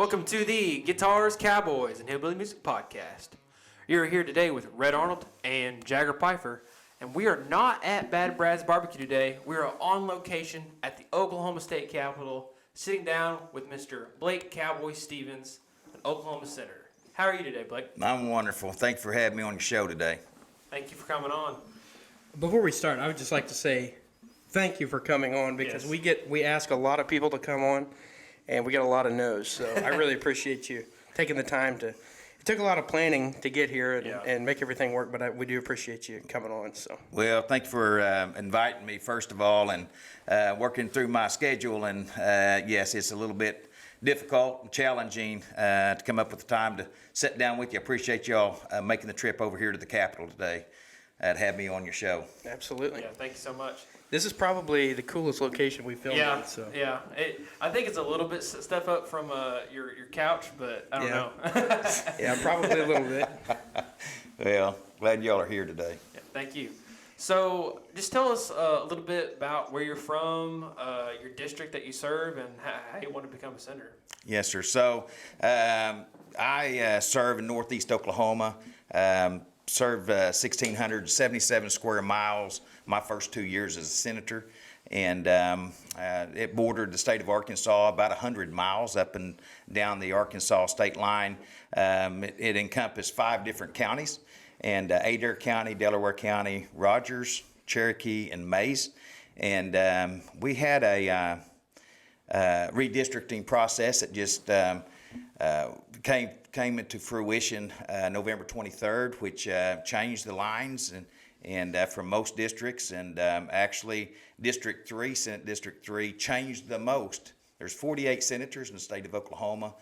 Welcome to the Guitars, Cowboys, and Hillbilly Music Podcast. You're here today with Rhett Arnold and Jager Pfeiffer, and we are not at Bad Brad's Barbecue today. We are on location at the Oklahoma State Capitol, sitting down with Mr. Blake Cowboy Stevens, an Oklahoma Senator. How are you today, Blake? I'm wonderful. Thanks for having me on your show today. Thank you for coming on. Before we start, I would just like to say thank you for coming on because we ask a lot of people to come on, and we get a lot of no's. So I really appreciate you taking the time to. It took a lot of planning to get here and make everything work, but we do appreciate you coming on. So well, thank you for inviting me first of all, and working through my schedule. And yes, it's a little bit difficult and challenging to come up with the time to sit down with you. I appreciate y'all making the trip over here to the Capitol today to have me on your show. Absolutely. Yeah, thank you so much. This is probably the coolest location we filmed in. So. Yeah. I think it's a little bit step up from your couch, but I don't know. Yeah, probably a little bit. Well, glad y'all are here today. Yeah, thank you. So just tell us a little bit about where you're from, your district that you serve, and how you want to become a senator. Yes, sir. So I serve in northeast Oklahoma. Served 1,677 square miles my first 2 years as a senator, and it bordered the state of Arkansas about 100 miles up and down the Arkansas state line. It encompassed 5 different counties, and Adair County, Delaware County, Rogers, Cherokee, and Mays. And we had a redistricting process that just came into fruition November 23rd, which changed the lines and from most districts, and actually District 3, Senate District 3, changed the most. There's 48 senators in the state of Oklahoma,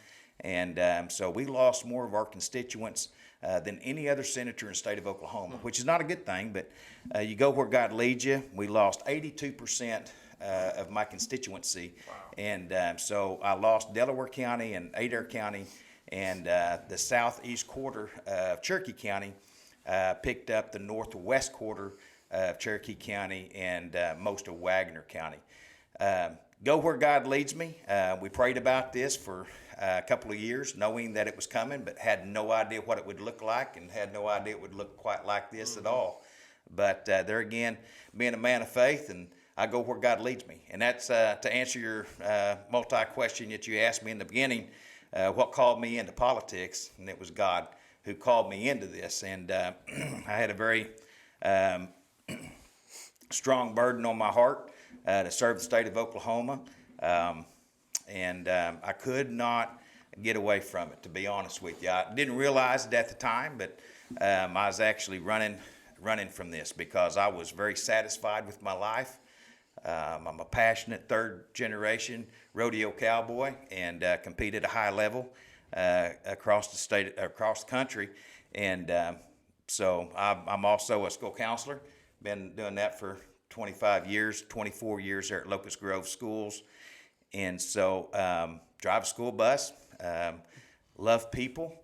and so we lost more of our constituents than any other senator in the state of Oklahoma, which is not a good thing, but you go where God leads you. We lost 82% of my constituency. Wow. And so I lost Delaware County and Adair County, and the southeast quarter of Cherokee County picked up the northwest quarter of Cherokee County and most of Wagner County. Go where God leads me. We prayed about this for a couple of years, knowing that it was coming, but had no idea what it would look like, and had no idea it would look quite like this at all. But there again, being a man of faith, and I go where God leads me. And that's to answer your multi-question that you asked me in the beginning, what called me into politics, and it was God who called me into this. And I had a very strong burden on my heart to serve the state of Oklahoma. And I could not get away from it, to be honest with you. I didn't realize it at the time, but I was actually running from this because I was very satisfied with my life. I'm a passionate third-generation rodeo cowboy, and compete at a high level across the state, across the country. And so I'm also a school counselor. Been doing that for 25 years, 24 years there at Locust Grove Schools. And so drive a school bus, love people.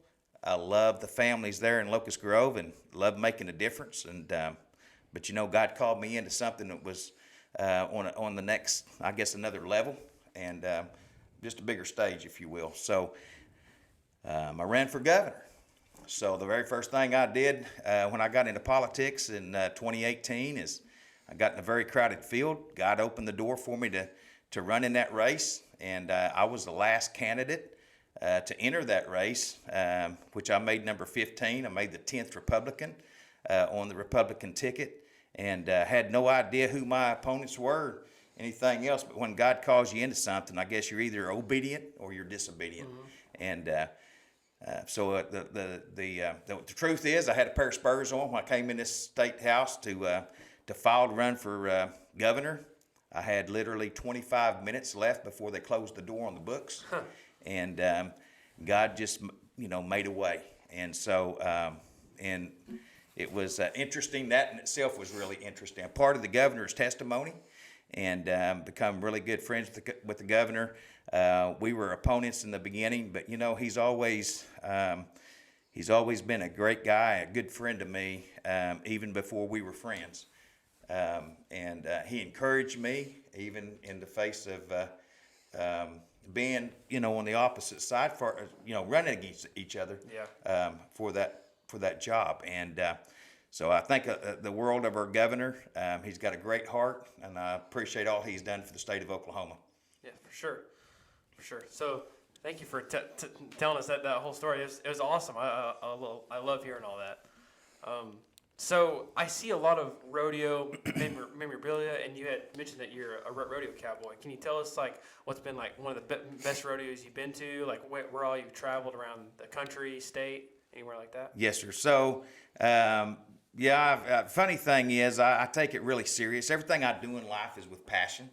I love the families there in Locust Grove and love making a difference. And but you know, God called me into something that was on the next, I guess, another level, and just a bigger stage, if you will. So I ran for governor. So the very first thing I did when I got into politics in 2018 is I got in a very crowded field. God opened the door for me to run in that race, and I was the last candidate to enter that race, which I made number 15. I made the 10th Republican on the Republican ticket. And had no idea who my opponents were, anything else. But when God calls you into something, I guess you're either obedient or you're disobedient. Mm-hmm. And so the truth is, I had a pair of spurs on when I came in this state house to file to run for governor. I had literally 25 minutes left before they closed the door on the books, and God just made a way. And so and it was interesting. That in itself was really interesting. I'm part of the governor's testimony, and become really good friends with the governor. We were opponents in the beginning, but he's always been a great guy, a good friend to me, even before we were friends. And he encouraged me, even in the face of being, on the opposite side for, running against each other. Yeah. For that job. And so I think the world of our governor. He's got a great heart, and I appreciate all he's done for the state of Oklahoma. Yeah, for sure. So thank you for telling us that whole story. It was awesome. I love hearing all that. So I see a lot of rodeo memorabilia, and you had mentioned that you're a rodeo cowboy. Can you tell us what's been one of the best rodeos you've been to? Where all you've traveled around the country, state, anywhere like that? Yes, sir. So funny thing is, I take it really serious. Everything I do in life is with passion.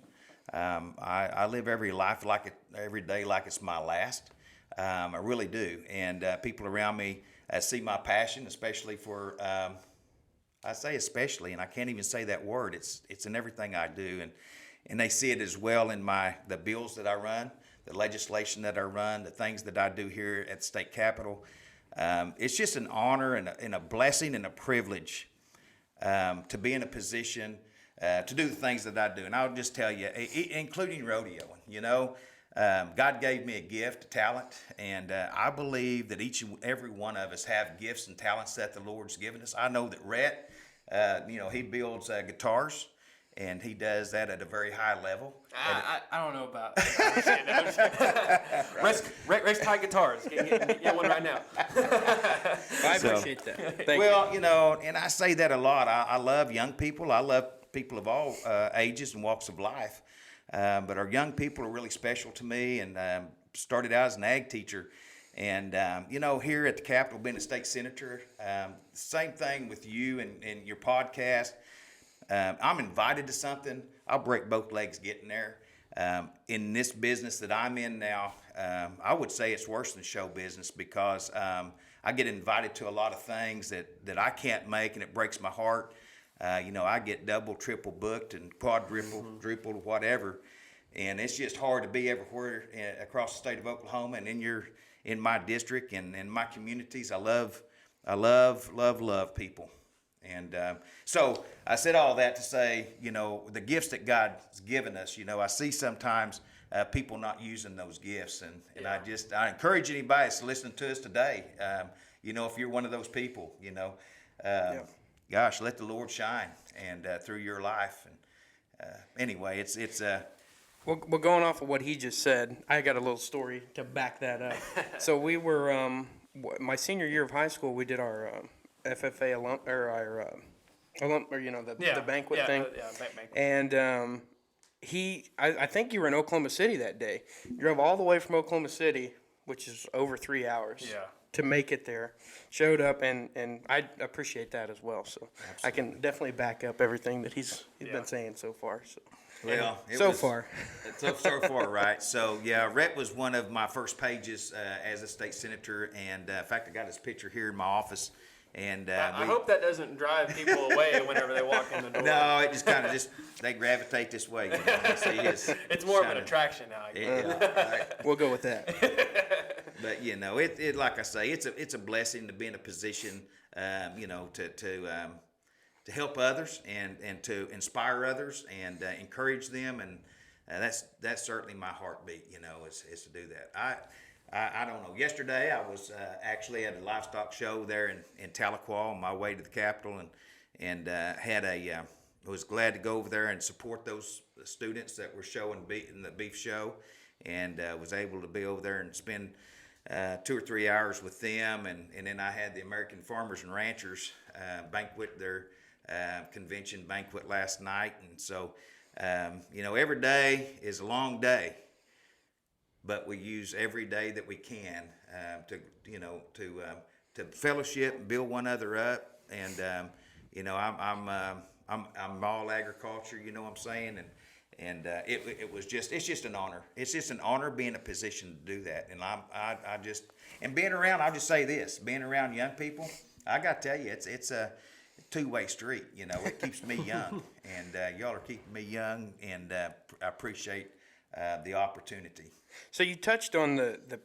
I live every day like it's my last. I really do. And people around me see my passion, especially for, I say especially, and I can't even say that word. It's in everything I do. And they see it as well in the bills that I run, the legislation that I run, the things that I do here at the state capitol. It's just an honor and a blessing and a privilege to be in a position to do the things that I do. And I'll just tell you, including rodeoing, God gave me a gift, a talent, and I believe that each and every one of us have gifts and talents that the Lord's given us. I know that Rhett, he builds guitars, and he does that at a very high level. I don't know about Rex tie guitars. Get one right now. I appreciate that. Thank you. And I say that a lot. I love young people. I love people of all ages and walks of life. But our young people are really special to me, and started out as an ag teacher. And, here at the Capitol, being a state senator, same thing with you and your podcast. I'm invited to something, I'll break both legs getting there. In this business that I'm in now, I would say it's worse than show business, because I get invited to a lot of things that I can't make, and it breaks my heart. I get double, triple booked and quadruple, whatever. And it's just hard to be everywhere across the state of Oklahoma, and in my district and in my communities. I love people. And so I said all that to say, the gifts that God's given us, I see sometimes people not using those gifts. And I encourage anybody that's listening to us today, if you're one of those people, gosh, let the Lord shine and through your life. And anyway, it's Well, going off of what he just said, I got a little story to back that up. So we were, my senior year of high school, we did our FFA the banquet thing. Banquet. And I think you were in Oklahoma City that day. You drove all the way from Oklahoma City, which is over 3 hours. Yeah. To make it there, showed up, and I appreciate that as well. So absolutely. I can definitely back up everything that he's been saying so far. So. Well, so far, right? So yeah, Rhett was one of my first pages as a state senator, and in fact, I got his picture here in my office. And I hope that doesn't drive people away whenever they walk in the door. No, it just kind of they gravitate this way. They see it's more of an attraction now. Right. We'll go with that. But it like I say, it's a blessing to be in a position, to help others and to inspire others and encourage them, and that's certainly my heartbeat. Is to do that. I don't know. Yesterday I was actually at a livestock show there in Tahlequah on my way to the Capitol, and was glad to go over there and support those students that were showing in the beef show, and was able to be over there and spend 2 or 3 hours with them, and then I had the American Farmers and Ranchers banquet, their convention banquet last night. And so every day is a long day, but we use every day that we can to fellowship and build one another up. And I'm all agriculture, what I'm saying, and it's just an honor. It's just an honor being in a position to do that. And I just being around. I'll just say this: being around young people, I got to tell you, it's a two-way street. It keeps me young, and y'all are keeping me young, and I appreciate the opportunity. So you touched on the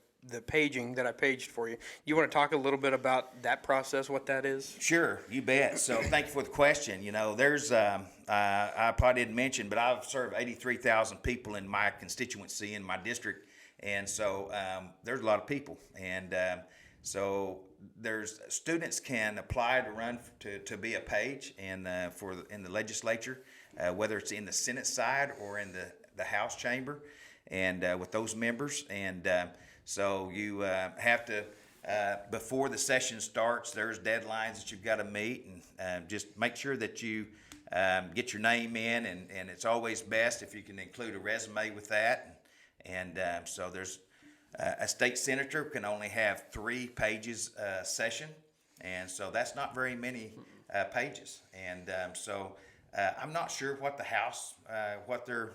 paging that I paged for you. You want to talk a little bit about that process, what that is? Sure, you bet. So thank you for the question. There's I probably didn't mention, but I've served 83,000 people in my constituency, in my district, And so there's a lot of people, and so there's students can apply to run to be a page in the legislature, whether it's in the Senate side or in the House chamber, and with those members. And so you have to before the session starts, there's deadlines that you've got to meet, and just make sure that you get your name in, and it's always best if you can include a resume with that. And so there's a state senator can only have 3 pages session, and so that's not very many pages. And so I'm not sure what the House, what their,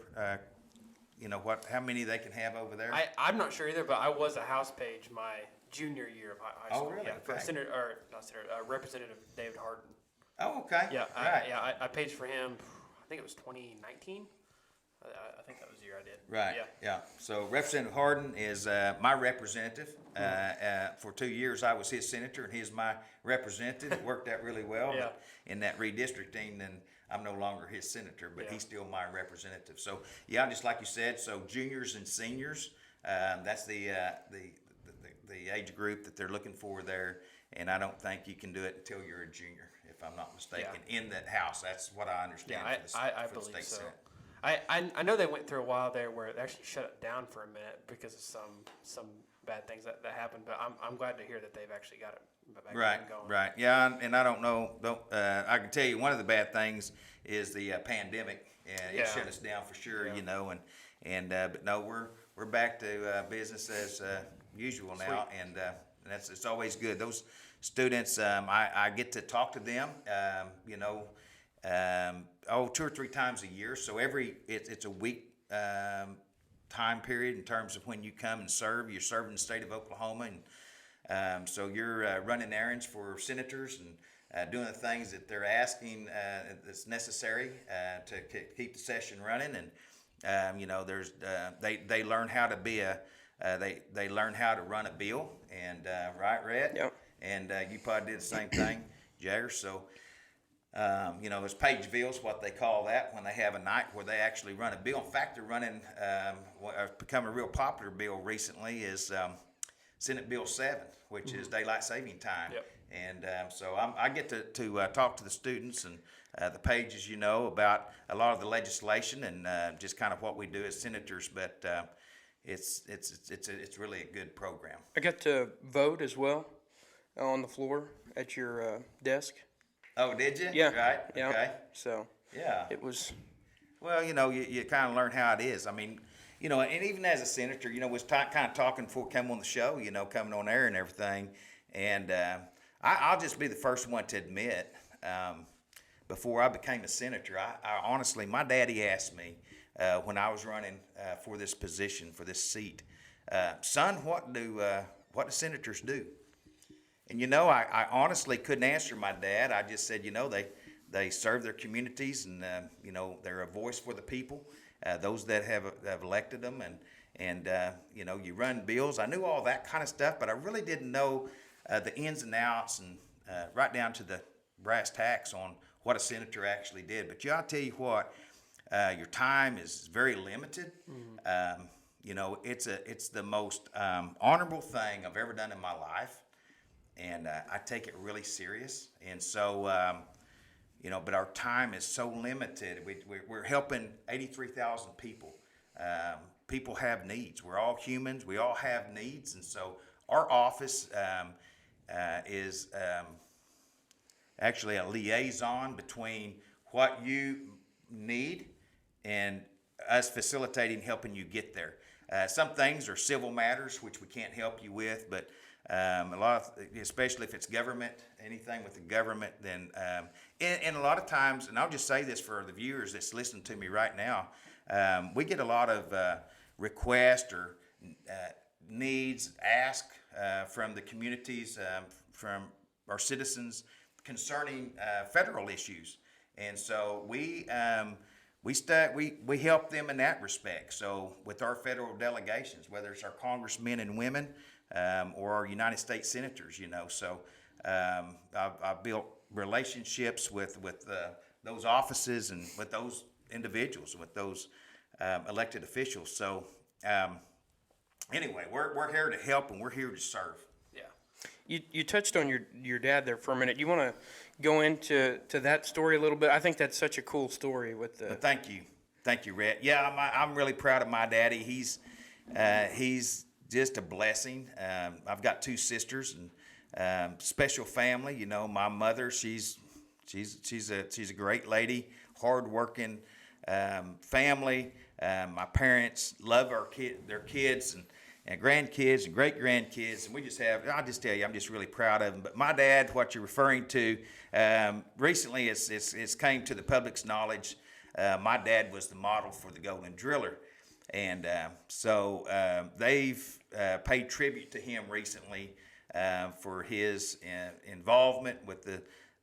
how many they can have over there. I'm not sure either, but I was a House page my junior year of high school. Oh, really? Yeah, for Okay. Representative David Harden. Oh, okay. Yeah, Right. I paged for him. I think it was 2019. I think that was the year I did. Right. Yeah. Yeah. So Representative Harden is my representative. For 2 years, I was his senator, and he's my representative. It worked out really well. Yeah. But in that redistricting, then I'm no longer his senator, but Yeah. he's still my representative. So yeah, just like you said, so juniors and seniors, that's the age group that they're looking for there. And I don't think you can do it until you're a junior, if I'm not mistaken, in that House. That's what I understand. Yeah, I for the believe state so. Senate. I know they went through a while there where they actually shut it down for a minute because of some bad things that happened. But I'm glad to hear that they've actually got it back Right, going. right, yeah, and I don't know. I can tell you one of the bad things is the pandemic, and Yeah. it shut us down for sure. Yeah. But no, we're back to business as usual now, and it's always good. Those students, I get to talk to them, 2 or 3 times a year. So it's a week time period in terms of when you come and serve. You're serving the state of Oklahoma, and so you're running errands for senators and doing the things that they're asking that's necessary to keep the session running. And there's they learn how to be they learn how to run a bill, and right, Rhett? Yep. And you probably did the same thing, Jager. So there's page bills, what they call that, when they have a night where they actually run a bill. In fact, they're running what become a real popular bill recently is Senate Bill 7, which is daylight saving time. Yep. And so I get to talk to the students and the pages, about a lot of the legislation and just kind of what we do as senators. But it's really a good program. I got to vote as well on the floor at your desk. Oh, did you? Yeah. Right. Yeah. Okay. So Yeah. it was. Well, you kind of learn how it is. I mean, and even as a senator, was kind of talking before coming on the show, coming on air and everything. And I'll just be the first one to admit, before I became a senator, I honestly, my daddy asked me when I was running for this position, for this seat, son, what do senators do? And I honestly couldn't answer my dad. I just said, they serve their communities, and they're a voice for the people, those that have elected them, and you run bills. I knew all that kind of stuff, but I really didn't know the ins and outs, and right down to the brass tacks on what a senator actually did. But I'll tell you what, your time is very limited. It's the most honorable thing I've ever done in my life. And I take it really serious. And so, but our time is so limited. We're helping 83,000 people. People have needs. We're all humans. We all have needs. And so our office is actually a liaison between what you need and us facilitating, helping you get there. Some things are civil matters, which we can't help you with, but a lot of, especially if it's government, anything with the government, then and a lot of times, and I'll just say this for the viewers that's listening to me right now, we get a lot of requests or needs asked from the communities, from our citizens concerning federal issues, and so we help them in that respect. So with our federal delegations, whether it's our congressmen and women or our United States senators, so I've built relationships with those offices and with those individuals, with those elected officials. So anyway, we're here to help and we're here to serve. Yeah. You touched on your dad there for a minute. You want to go into that story a little bit? I think that's such a cool story with the. But thank you, Rhett. Yeah, I'm really proud of my daddy. He's just a blessing. I've got 2 sisters and special family. You know, my mother, she's a great lady, hardworking family. My parents love their kids and grandkids and great grandkids, and we just have. I'll just tell you, I'm just really proud of them. But my dad, what you're referring to, recently, it's came to the public's knowledge. My dad was the model for the Golden Driller. And so they've paid tribute to him recently for his involvement with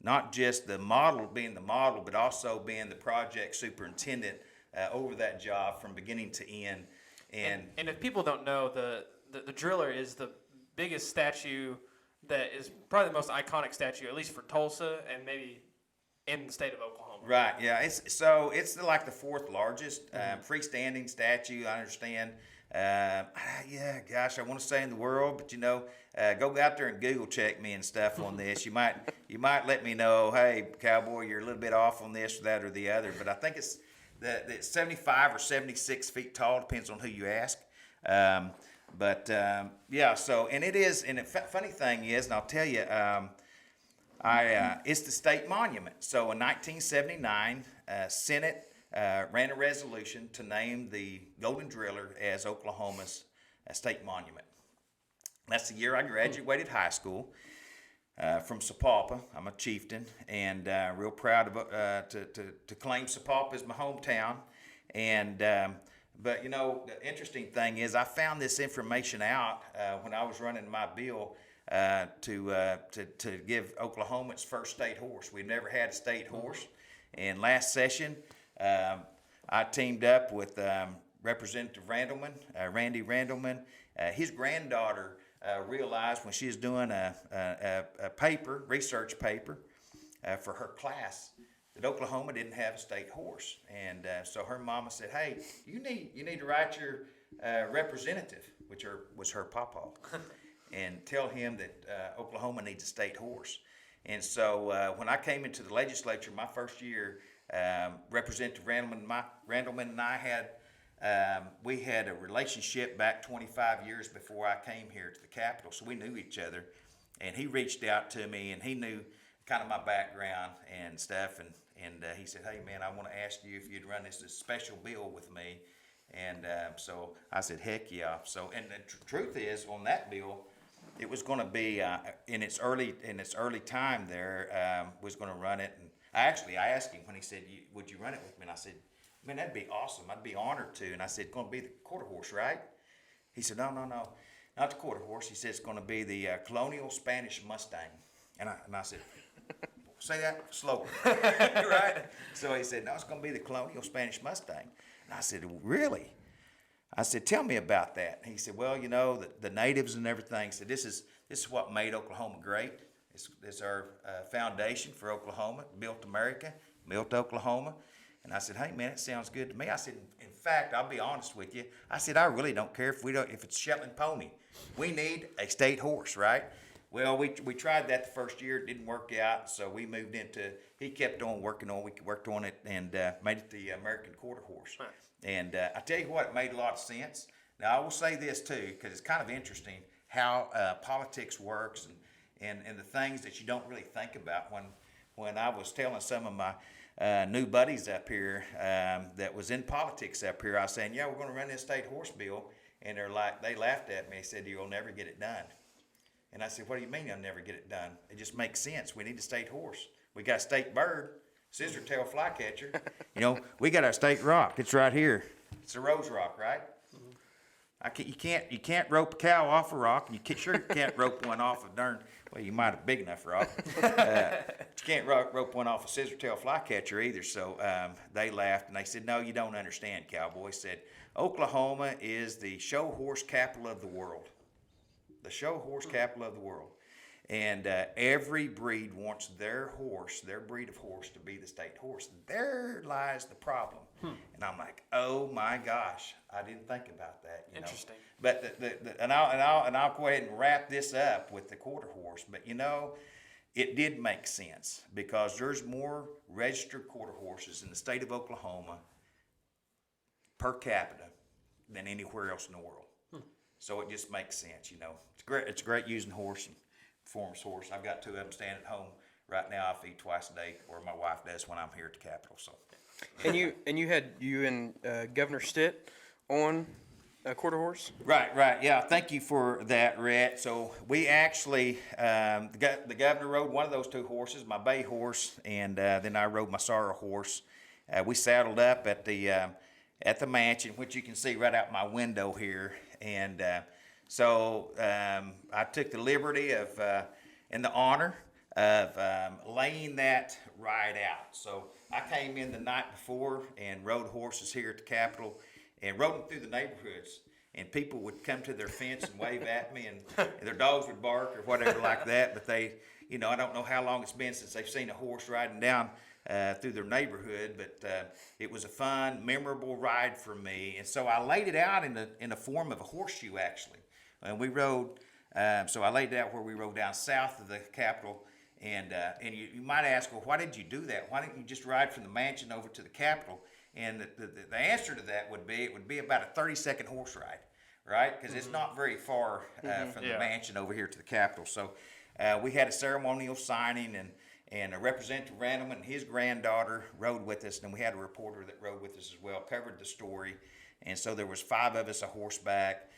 not just the model being the model, but also being the project superintendent over that job from beginning to end. And if people don't know, the driller is the biggest statue that is probably the most iconic statue, at least for Tulsa and maybe in the state of Oklahoma. Right, yeah. It's like the 4th largest freestanding statue, I understand. Yeah, gosh, I want to say in the world, but go out there and Google check me and stuff on this. You might let me know, hey, Cowboy, you're a little bit off on this or that or the other. But I think it's 75 or 76 feet tall, depends on who you ask. Yeah, so, and it is, and the funny thing is, and I'll tell you, it's the state monument. So in 1979, Senate ran a resolution to name the Golden Driller as Oklahoma's state monument. That's the year I graduated high school from Sapulpa. I'm a chieftain, and real proud of to claim Sapulpa as my hometown. And but the interesting thing is, I found this information out when I was running my bill to give Oklahoma its first state horse. We've never had a state horse. And last session, I teamed up with Representative Randleman, Randy Randleman. His granddaughter realized when she was doing a research paper for her class, that Oklahoma didn't have a state horse. And so her mama said, hey, you need to write your representative, which was her pawpaw, and tell him that Oklahoma needs a state horse. And so when I came into the legislature my first year, Representative Randleman and I had a relationship back 25 years before I came here to the Capitol, so we knew each other. And he reached out to me, and he knew kind of my background and stuff, and he said, hey, man, I want to ask you if you'd run this special bill with me. And so I said, heck yeah. So, and the truth is, on that bill, it was going to be in its early time there, was going to run it. And I asked him when he said, would you run it with me? And I said, man, that'd be awesome. I'd be honored to. And I said, it's going to be the quarter horse, right? He said, no, not the quarter horse. He said, it's going to be the colonial Spanish Mustang. And I said, say that slower, right? So he said, no, it's going to be the colonial Spanish Mustang. And I said, really? I said, tell me about that. And he said, well, the natives and everything. Said, this is what made Oklahoma great. It's our foundation for Oklahoma. Built America, built Oklahoma. And I said, hey, man, it sounds good to me. I said, in fact, I'll be honest with you. I said, I really don't care if it's Shetland pony. We need a state horse, right? Well, we tried that the first year. It didn't work out, so we moved into, he kept on working on, we worked on it and made it the American quarter horse. Right. And I tell you what, it made a lot of sense. Now, I will say this too, because it's kind of interesting how politics works and the things that you don't really think about. When I was telling some of my new buddies up here that was in politics up here, I was saying, yeah, we're going to run this state horse bill. And they laughed at me. They said, you'll never get it done. And I said, what do you mean I'll never get it done? It just makes sense. We need a state horse. We got a state bird, scissor-tail flycatcher. We got our state rock. It's right here. It's a rose rock, right? Mm-hmm. You can't rope a cow off a rock, and you sure can't rope one off a well, you might have a big enough rock. But you can't rope one off a scissor-tail flycatcher either. So they laughed, and they said, no, you don't understand, Cowboy. Said, Oklahoma is the show horse capital of the world. The show horse capital of the world. And every breed wants their horse, their breed of horse, to be the state horse. There lies the problem. And I'm like, oh my gosh, I didn't think about that. You Interesting. know? But I'll go ahead and wrap this up with the quarter horse. But you know, it did make sense because there's more registered quarter horses in the state of Oklahoma per capita than anywhere else in the world. So it just makes sense, you know. It's great. It's great using horse and performance horse. I've got 2 of them standing at home right now. I feed twice a day, or my wife does when I'm here at the Capitol. So. And you had Governor Stitt on a quarter horse. Right. Yeah. Thank you for that, Rhett. So we actually, the governor rode one of those 2 horses, my bay horse, and then I rode my sorrel horse. We saddled up at the mansion, which you can see right out my window here. And so I took the liberty of, and the honor of laying that ride out. So I came in the night before and rode horses here at the Capitol and rode them through the neighborhoods. And people would come to their fence and wave at me, and their dogs would bark or whatever like that. But they, you know, I don't know how long it's been since they've seen a horse riding down through their neighborhood, but it was a fun, memorable ride for me. And so I laid it out in the form of a horseshoe, actually. And we rode, so I laid it out where we rode down south of the Capitol. And you might ask, well, why did you do that? Why didn't you just ride from the mansion over to the Capitol? And the answer to that would be, it would be about a 30-second horse ride, right? Because it's not very far from the mansion over here to the Capitol. So we had a ceremonial signing, and Representative Randall and his granddaughter rode with us, and we had a reporter that rode with us as well, covered the story. And so there was 5 of us a horseback.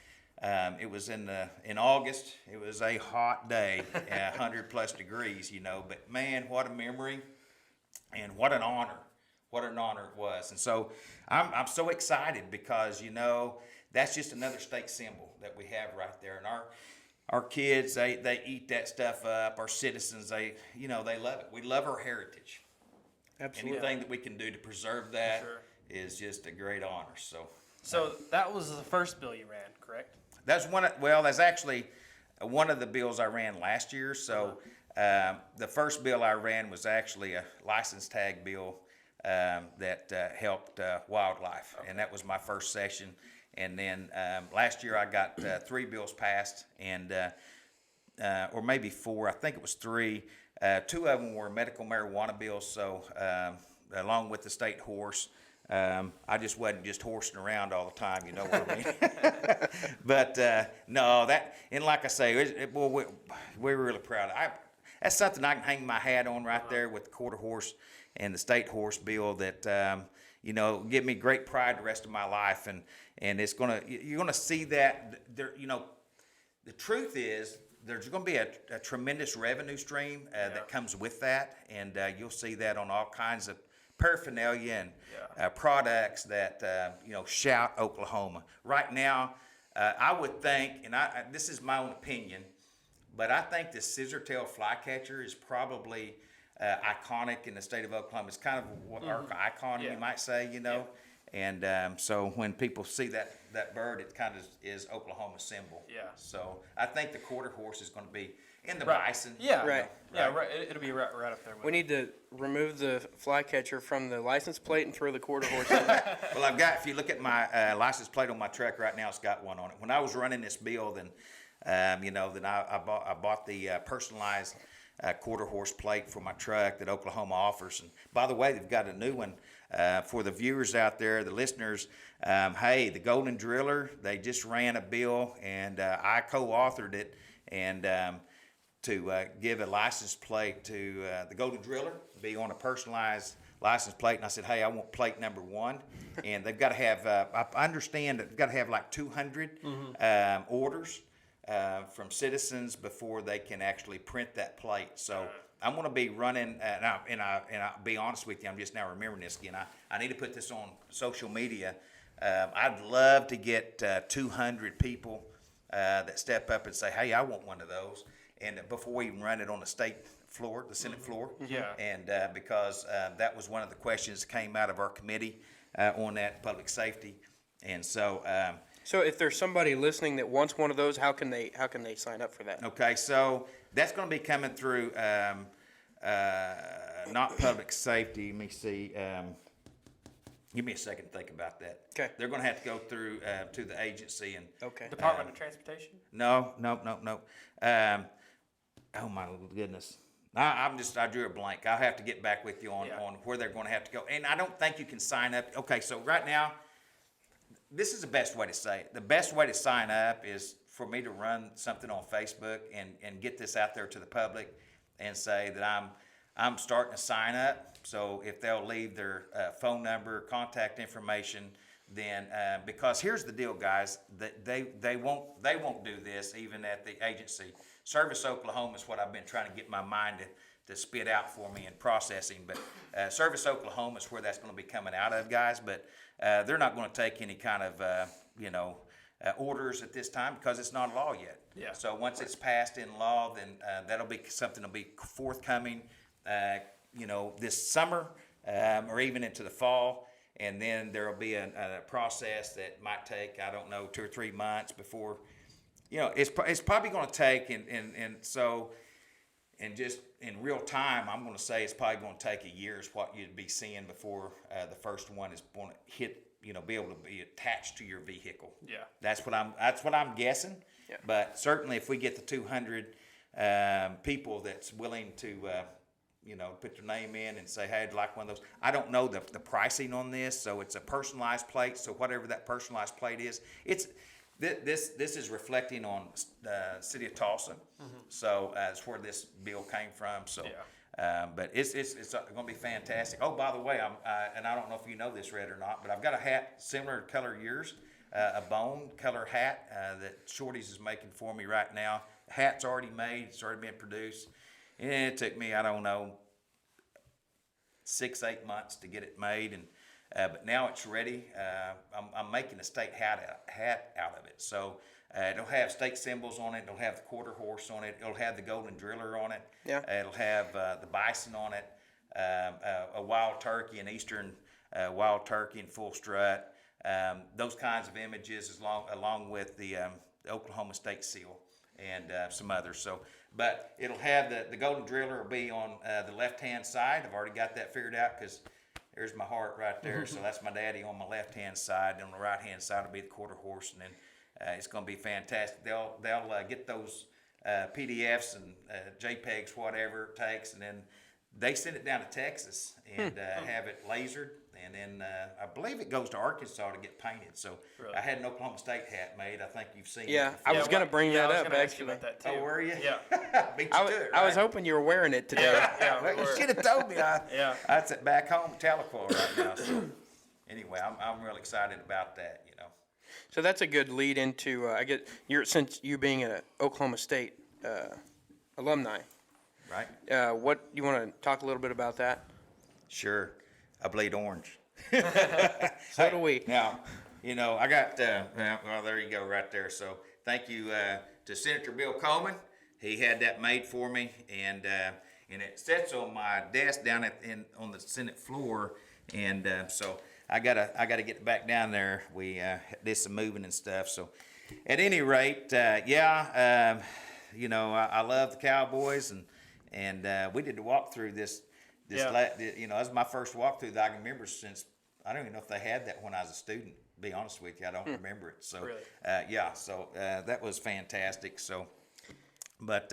It was in August. It was a hot day, 100+ degrees, you know. But man, what a memory, and what an honor! What an honor it was. And so I'm so excited because, you know, that's just another state symbol that we have right there. And our kids, they eat that stuff up. Our citizens, they love it. We love our heritage. Absolutely. Anything that we can do to preserve that is just a great honor. So that was the first bill you ran, correct? That's that's actually one of the bills I ran last year. So the first bill I ran was actually a license tag bill that helped wildlife, and that was my first session. And then last year I got 3 bills passed, and or maybe 4. I think it was 3. 2 of them were medical marijuana bills. So along with the state horse, I just wasn't just horsing around all the time. You know what I mean? But no, that, and like I say, we're really proud. That's something I can hang my hat on right there with the quarter horse and the state horse bill that give me great pride the rest of my life, and it's you're gonna see that there. You know, the truth is there's gonna be a tremendous revenue stream that comes with that, and you'll see that on all kinds of paraphernalia and products that shout Oklahoma. Right now, I would think, and this is my own opinion, but I think the scissor-tail flycatcher is probably iconic in the state of Oklahoma. It's kind of what our icon, you might say, And so when people see that bird, it kind of is Oklahoma's symbol. Yeah. So I think the quarter horse is going to be in the bison. Yeah. Right. Yeah. Right. It'll be right up there. We need to remove the flycatcher from the license plate and throw the quarter horse in there. Well, if you look at my license plate on my truck right now, it's got one on it. When I was running this bill, then I bought the personalized quarter horse plate for my truck that Oklahoma offers. And by the way, they've got a new one for the viewers out there, the listeners. Hey, the Golden Driller, they just ran a bill, and I co-authored it, and to give a license plate to the Golden Driller, be on a personalized license plate. And I said, hey, I want plate number 1. And they've got to have, I understand that they've got to have like 200 orders from citizens before they can actually print that plate. So I'm going to be running, and I'll be honest with you, I'm just now remembering this again. I need to put this on social media. I'd love to get 200 people that step up and say, hey, I want one of those. And before we even run it on the state floor, the Senate floor. Yeah. And because that was one of the questions that came out of our committee on that public safety. And so So if there's somebody listening that wants one of those, how can they sign up for that? Okay, so that's going to be coming through not public safety. Let me see. Give me a second to think about that. Okay. They're going to have to go through to the agency and. Okay. Department of Transportation? No. Oh my goodness. I drew a blank. I'll have to get back with you on where they're going to have to go. And I don't think you can sign up. Okay, so right now, this is the best way to say it. The best way to sign up is for me to run something on Facebook and get this out there to the public and say that I'm starting to sign up. So if they'll leave their phone number, contact information, then because here's the deal, guys, that they won't do this even at the agency. Service Oklahoma is what I've been trying to get my mind to spit out for me in processing, but Service Oklahoma is where that's going to be coming out of, guys. But they're not going to take any kind of orders at this time because it's not law yet. Yeah. So once it's passed in law, then that'll be something that'll be forthcoming. This summer or even into the fall, and then there will be a process that might take, I don't know, 2 or 3 months before, it's probably going to take, and just in real time, I'm going to say it's probably going to take a year is what you'd be seeing before the first one is going to hit, be able to be attached to your vehicle. Yeah. That's what I'm guessing. Yeah. But certainly if we get the 200 people that's willing to, put their name in and say, hey, I'd like one of those. I don't know the pricing on this, so it's a personalized plate. So whatever that personalized plate is, this is reflecting on the city of Tulsa. Mm-hmm. So that's where this bill came from. So, but it's going to be fantastic. Oh, by the way, and I don't know if you know this, Rhett, or not, but I've got a hat similar to color yours, a bone color hat that Shorty's is making for me right now. The hat's already made. It's already been produced. And it took me, I don't know, 6-8 months to get it made, and but now it's ready. I'm making a state hat out of it. So it'll have state symbols on it. It'll have the quarter horse on it. It'll have the golden driller on it. Yeah. It'll have the bison on it, a wild turkey, an eastern wild turkey in full strut. Those kinds of images, along with the Oklahoma State seal and some others. So, but it'll have the golden driller will be on the left-hand side. I've already got that figured out because there's my heart right there. So that's my daddy on my left-hand side. And on the right-hand side will be the quarter horse, and then it's going to be fantastic. They'll get those PDFs and JPEGs, whatever it takes, and then they send it down to Texas and have it lasered. And then I believe it goes to Arkansas to get painted. So really? I had an Oklahoma State hat made. I think you've seen it before. I was going to bring that up, actually. That too. Oh, were you? Yeah. Beat you to it, right? I was hoping you were wearing it today. Well, you should have told me. That's it back home in Tahlequah right now. So anyway, I'm real excited about that, So that's a good lead into, since you being an Oklahoma State alumni. Right. What you want to talk a little bit about that? Sure. I bleed orange. So do we. Now, I got, well, there you go right there. So thank you to Senator Bill Coleman. He had that made for me, and it sits on my desk down on the Senate floor, and so I gotta get back down there. We did some moving and stuff. So at any rate, I love the Cowboys, and we did the walkthrough this was my first walkthrough that I can remember since, I don't even know if they had that when I was a student, to be honest with you. I don't remember it. So, really? So that was fantastic. So, but,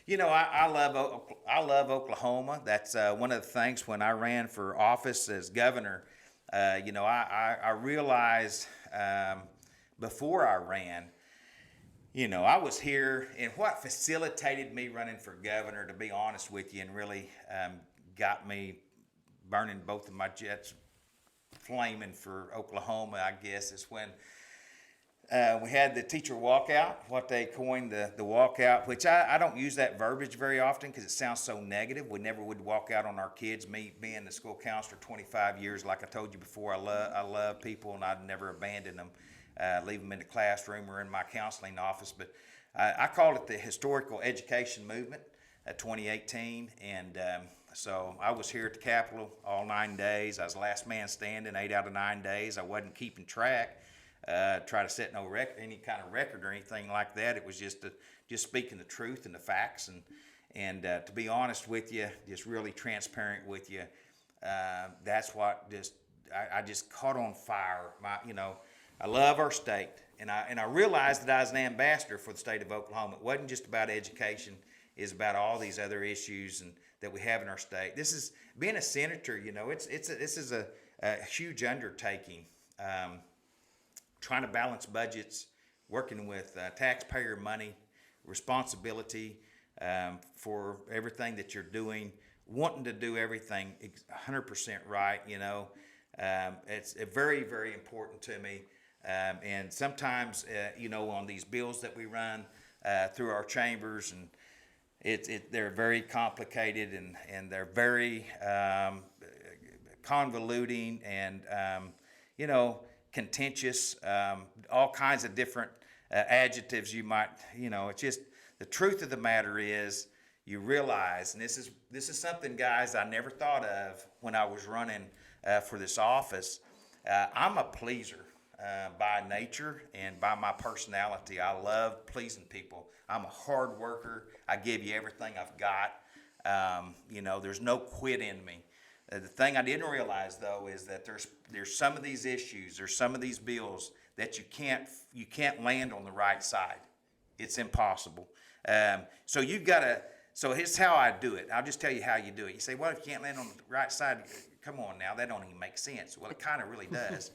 I love Oklahoma. That's one of the things when I ran for office as governor, I realized before I ran, I was here, and what facilitated me running for governor, to be honest with you, and really got me burning both of my jets flaming for Oklahoma, I guess, is when we had the teacher walkout, what they coined the walkout, which I don't use that verbiage very often because it sounds so negative. We never would walk out on our kids. Me being the school counselor 25 years, like I told you before, I love people, and I'd never abandon them. Leave them in the classroom or in my counseling office. But I called it the Historical Education Movement 2018. And so I was here at the Capitol all 9 days. I was last man standing 8 out of 9 days. I wasn't keeping track. try to set any kind of record or anything like that. It was just speaking the truth and the facts, and to be honest with you, just really transparent with you. That's what I just caught on fire. I love our state, and I realized that I was an ambassador for the state of Oklahoma. It wasn't just about education; it's about all these other issues and that we have in our state. This is being a senator. This is a huge undertaking. Trying to balance budgets, working with taxpayer money, responsibility for everything that you're doing, wanting to do everything 100% right. It's very, very important to me. And sometimes, on these bills that we run through our chambers, and they're very complicated and they're very convoluting and contentious, all kinds of different adjectives you might, it's just the truth of the matter is you realize, and this is something, guys, I never thought of when I was running for this office. I'm a pleaser by nature and by my personality. I love pleasing people. I'm a hard worker. I give you everything I've got. There's no quit in me. The thing I didn't realize, though, is that there's some of these issues, there's some of these bills that you can't land on the right side. It's impossible. So you've got to. So here's how I do it. I'll just tell you how you do it. You say, well, if you can't land on the right side, come on now, that don't even make sense. Well, it kind of really does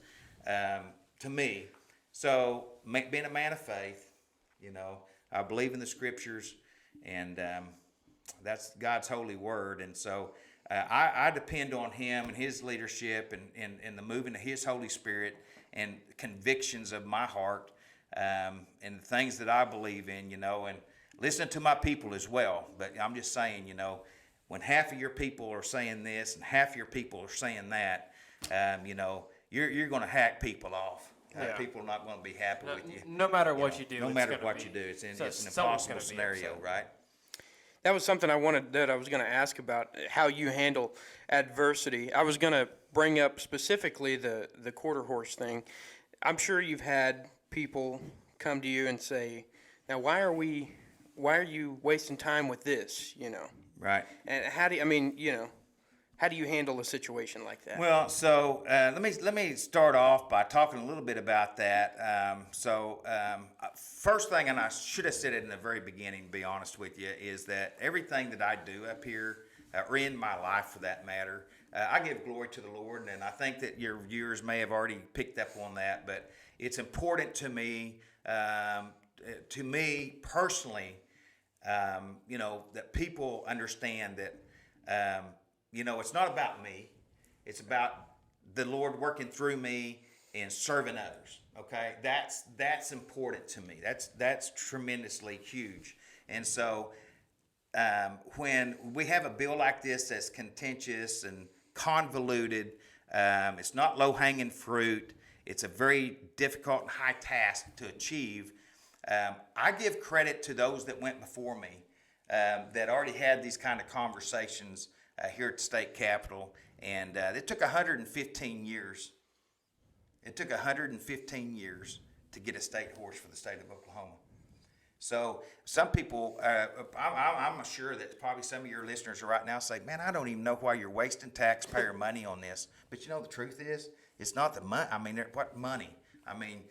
to me. So being a man of faith, I believe in the scriptures, and that's God's holy word, and so. I depend on Him and His leadership and the moving of His Holy Spirit and convictions of my heart and the things that I believe in, and listen to my people as well. But I'm just saying, when half of your people are saying this and half of your people are saying that, you're going to hack people off. People are not going to be happy with you. No matter what you do. No matter what you do. It's an impossible scenario, right? That was something I was going to ask about, how you handle adversity. I was going to bring up specifically the quarter horse thing. I'm sure you've had people come to you and say, now why are you wasting time with this, Right. And how do you handle a situation like that? Well, so let me start off by talking a little bit about that. First thing, and I should have said it in the very beginning, to be honest with you, is that everything that I do up here, or in my life for that matter, I give glory to the Lord, and I think that your viewers may have already picked up on that, but it's important to me personally, that people understand that, it's not about me. It's about the Lord working through me and serving others. Okay, that's important to me. That's tremendously huge. And so when we have a bill like this that's contentious and convoluted, it's not low-hanging fruit. It's a very difficult and high task to achieve. I give credit to those that went before me that already had these kind of conversations here at the state capitol, and it took 115 years. It took 115 years to get a state horse for the state of Oklahoma. So some people, I'm sure that probably some of your listeners are right now saying, man, I don't even know why you're wasting taxpayer money on this. But the truth is, it's not the money. I mean, what money? I mean,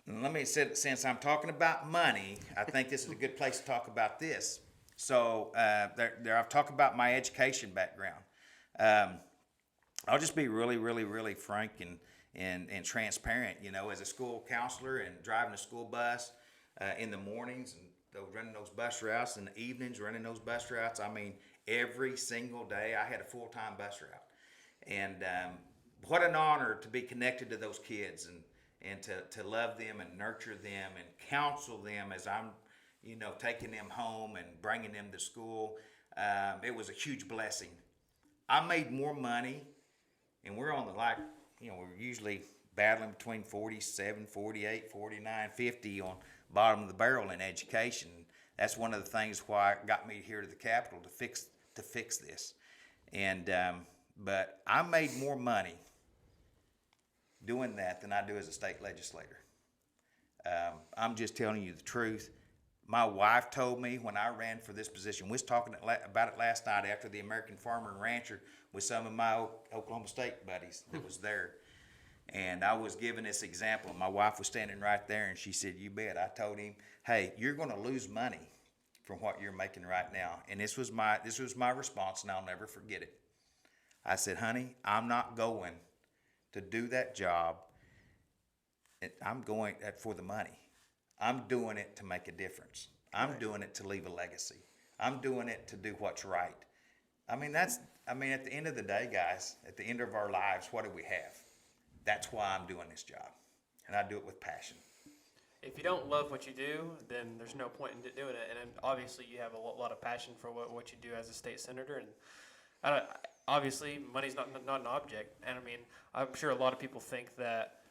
let me say, since I'm talking about money, I think this is a good place to talk about this. So I've talked about my education background. I'll just be really, really, really frank and transparent. As a school counselor and driving a school bus in the mornings and running those bus routes, in the evenings running those bus routes. I mean, every single day I had a full-time bus route. And what an honor to be connected to those kids and to love them and nurture them and counsel them as I'm taking them home and bringing them to school. It was a huge blessing. I made more money, and we're on we're usually battling between 47, 48, 49, 50 on bottom of the barrel in education. That's one of the things why it got me here to the Capitol to fix this. And but I made more money doing that than I do as a state legislator. I'm just telling you the truth. My wife told me when I ran for this position, we was talking about it last night after the American Farmer and Rancher with some of my Oklahoma State buddies that was there. And I was giving this example. My wife was standing right there, and she said, "You bet." I told him, "Hey, you're going to lose money from what you're making right now." And this was my response, and I'll never forget it. I said, "Honey, I'm not going to do that job. I'm going for the money. I'm doing it to make a difference. I'm doing it to leave a legacy. I'm doing it to do what's right." I mean, at the end of the day, guys, at the end of our lives, what do we have? That's why I'm doing this job, and I do it with passion. If you don't love what you do, then there's no point in doing it. And obviously, you have a lot of passion for what you do as a state senator. And obviously, money's not an object. And I mean, I'm sure a lot of people think that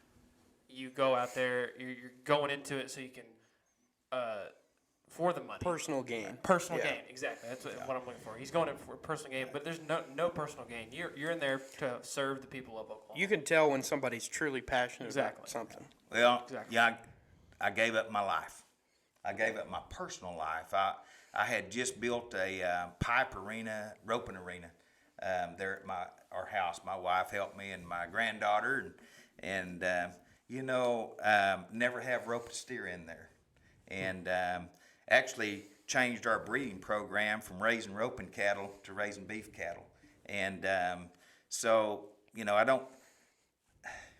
you go out there, you're going into it so you can, for the money. Personal gain. Personal gain, exactly. That's what I'm looking for. He's going in for personal gain, but there's no personal gain. You're in there to serve the people of Oklahoma. You can tell when somebody's truly passionate about Exactly. something. Well, Exactly. yeah, I gave up my life. I gave up my personal life. I had just built a pipe arena, roping arena there at our house. My wife helped me and my granddaughter, and never have rope to steer in there. And actually changed our breeding program from raising roping cattle to raising beef cattle. And so, I don't.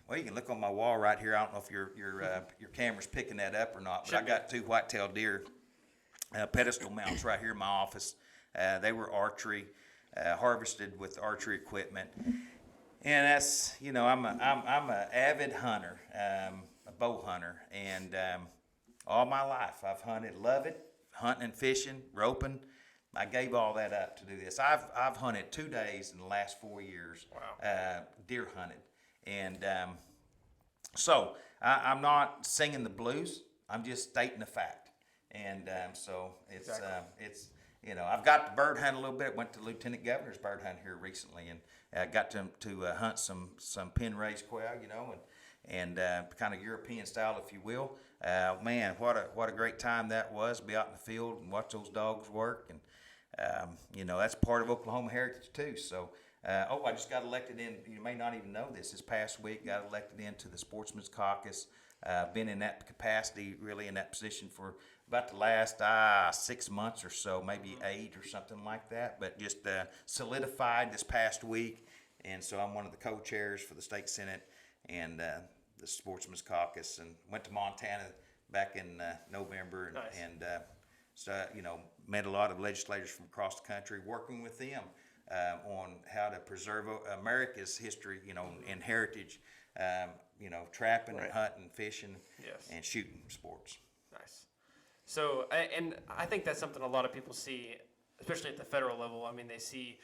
Well, you can look on my wall right here. I don't know if your camera's picking that up or not, but I got 2 white-tailed deer pedestal mounts right here in my office. They were archery, harvested with archery equipment, and that's I'm a avid hunter, a bow hunter, and all my life I've hunted, love it, hunting and fishing, roping. I gave all that up to do this. I've hunted 2 days in the last 4 years. Wow. Deer hunted. And so I'm not singing the blues. I'm just stating the fact. And so it's I've got to bird hunt a little bit. Went to Lieutenant Governor's bird hunt here recently, and got to hunt some pen raised quail, and kind of European style, if you will. Man, what a great time that was. Be out in the field and watch those dogs work, and that's part of Oklahoma heritage too. So. I just got elected in, you may not even know this past week, got elected into the Sportsman's Caucus. Been in that capacity, really in that position for about the last 6 months or so, maybe 8 or something like that, but just solidified this past week. And so I'm one of the co-chairs for the State Senate and the Sportsman's Caucus, and went to Montana back in November. Nice. And met a lot of legislators from across the country, working with them on how to preserve America's history, and heritage, trapping, Right. and hunting, fishing, Yes. and shooting sports. Nice. So, and I think that's something a lot of people see, especially at the federal level. I mean, they see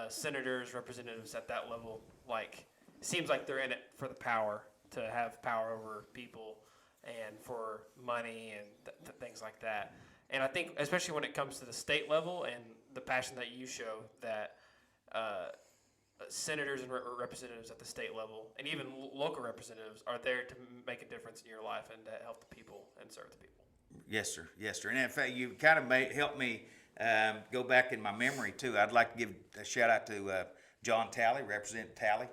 senators, representatives at that level, it seems like they're in it for the power, to have power over people and for money and things like that. And I think, especially when it comes to the state level and the passion that you show, that senators and representatives at the state level and even local representatives are there to make a difference in your life and to help the people and serve the people. Yes, sir. Yes, sir. And in fact, you kind of helped me go back in my memory too. I'd like to give a shout out to John Talley, Representative Talley.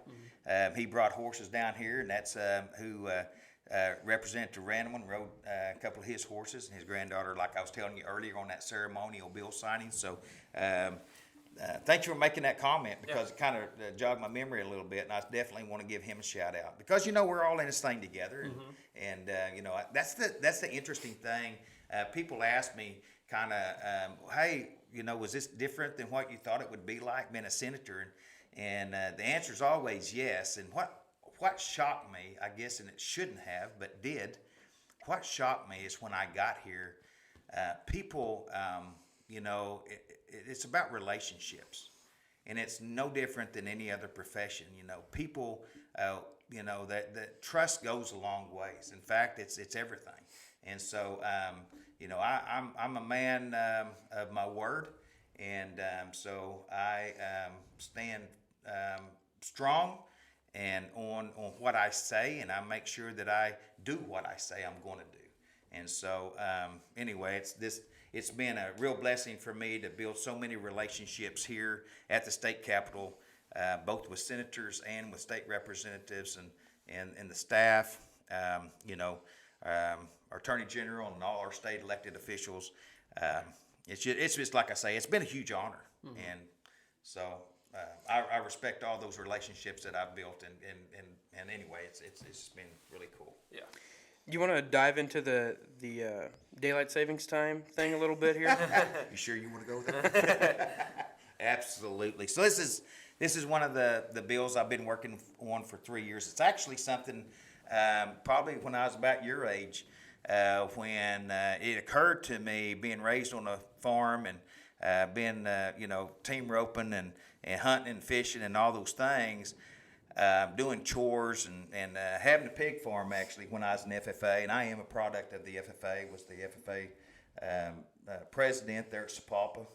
Mm-hmm. He brought horses down here, and that's who Representative Randleman rode a couple of his horses, and his granddaughter, like I was telling you earlier, on that ceremonial bill signing. So thank you for making that comment, because it kind of jogged my memory a little bit, and I definitely want to give him a shout out, because we're all in this thing together, and that's the interesting thing. People ask me kind of, hey, was this different than what you thought it would be like being a senator? And the answer is always yes. And what shocked me, I guess, and it shouldn't have, but did, what shocked me is when I got here, people, it's about relationships. And it's no different than any other profession. People, that trust goes a long ways. In fact, it's everything. And so, I'm a man of my word. And so I stand strong and on what I say, and I make sure that I do what I say I'm going to do. And so, anyway, it's been a real blessing for me to build so many relationships here at the state capitol, both with senators and with state representatives and the staff, our Attorney General and all our state elected officials. It's just like I say, it's been a huge honor. Mm-hmm. And so I respect all those relationships that I've built. And anyway, it's been really cool. Yeah. You want to dive into the daylight savings time thing a little bit here? You sure you want to go there? Absolutely. So this is one of the bills I've been working on for 3 years. It's actually something probably when I was about your age, when it occurred to me, being raised on a farm and being team roping and hunting and fishing and all those things. Doing chores and having a pig farm actually when I was in FFA, and I am a product of the FFA. Was the FFA president there at Sapulpa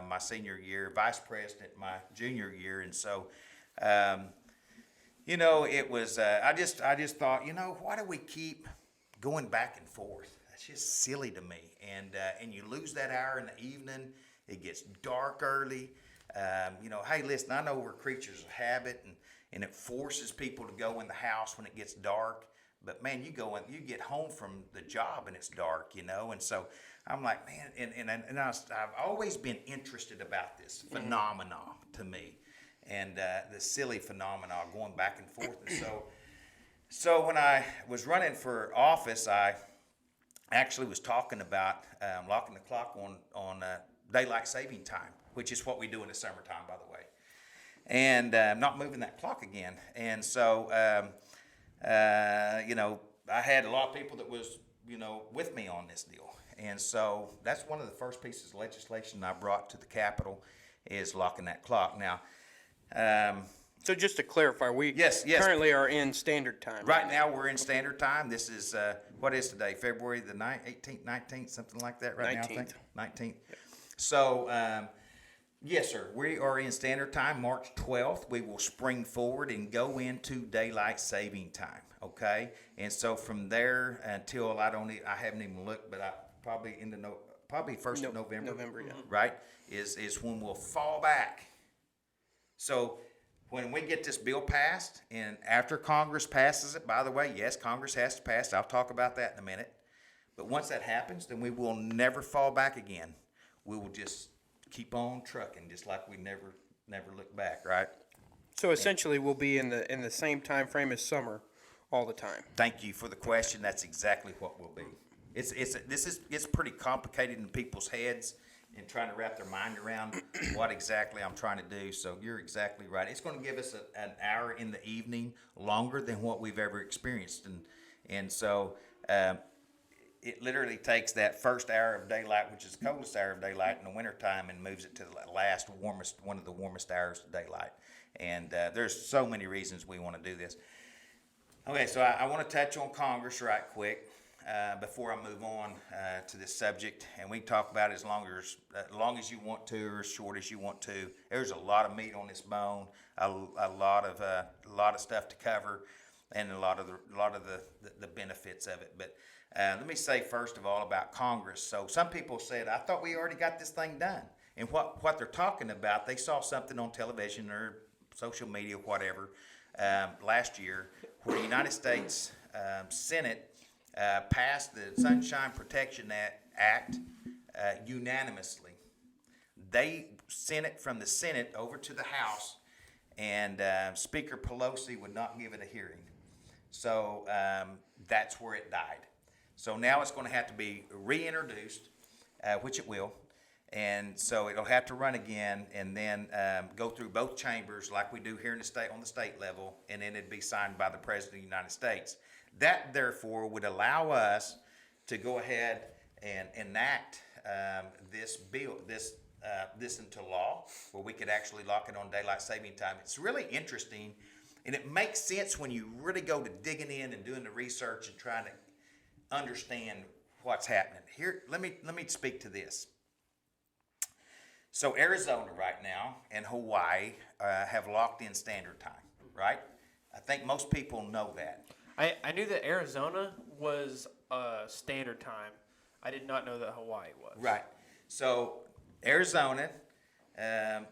my senior year, vice president my junior year, and so it was. I just thought, why do we keep going back and forth? That's just silly to me, and you lose that hour in the evening. It gets dark early. Hey, listen, I know we're creatures of habit, and it forces people to go in the house when it gets dark. But man, you get home from the job and it's dark, and so I'm like, man, and I've always been interested about this phenomenon to me, and the silly phenomenon going back and forth. And so when I was running for office, I actually was talking about locking the clock on daylight saving time, which is what we do in the summertime, by the way. And not moving that clock again. And so, I had a lot of people that was, with me on this deal. And so that's one of the first pieces of legislation I brought to the Capitol is locking that clock. Now, So just to clarify, we Yes. currently are in standard time. Right now we're in standard time. This is, what is today? February the 18th, 19th, something like that right 19th. now, I think? 19th. So, yes, sir. We are in standard time. March 12th, we will spring forward and go into daylight saving time. Okay, and so from there until I haven't even looked, but I probably first of November. November, yeah. Right, is when we'll fall back. So when we get this bill passed, and after Congress passes it, by the way, yes, Congress has to pass. I'll talk about that in a minute. But once that happens, then we will never fall back again. We will just keep on trucking, just like we never look back, right? So essentially, we'll be in the same time frame as summer all the time. Thank you for the question. That's exactly what we'll be. It's pretty complicated in people's heads and trying to wrap their mind around what exactly I'm trying to do. So you're exactly right. It's going to give us an hour in the evening longer than what we've ever experienced, and so. It literally takes that first hour of daylight, which is the coldest hour of daylight in the wintertime, and moves it to the last one of the warmest hours of daylight. And there's so many reasons we want to do this. Okay, so I want to touch on Congress right quick before I move on to this subject, and we can talk about it as long as you want to, or as short as you want to. There's a lot of meat on this bone, a lot of stuff to cover, and a lot of the benefits of it. But let me say first of all about Congress. So some people said, I thought we already got this thing done. And what they're talking about, they saw something on television or social media, whatever, last year, where the United States Senate passed the Sunshine Protection Act unanimously. They sent it from the Senate over to the House, and Speaker Pelosi would not give it a hearing. So that's where it died. So now it's going to have to be reintroduced, which it will. And so it'll have to run again and then go through both chambers like we do here in the state on the state level, and then it'd be signed by the President of the United States. That, therefore, would allow us to go ahead and enact this bill, this into law, where we could actually lock it on daylight saving time. It's really interesting, and it makes sense when you really go to digging in and doing the research and trying to understand what's happening. Here, let me speak to this. So Arizona right now and Hawaii have locked in standard time, right? I think most people know that. I knew that Arizona was standard time. I did not know that Hawaii was. Right. So Arizona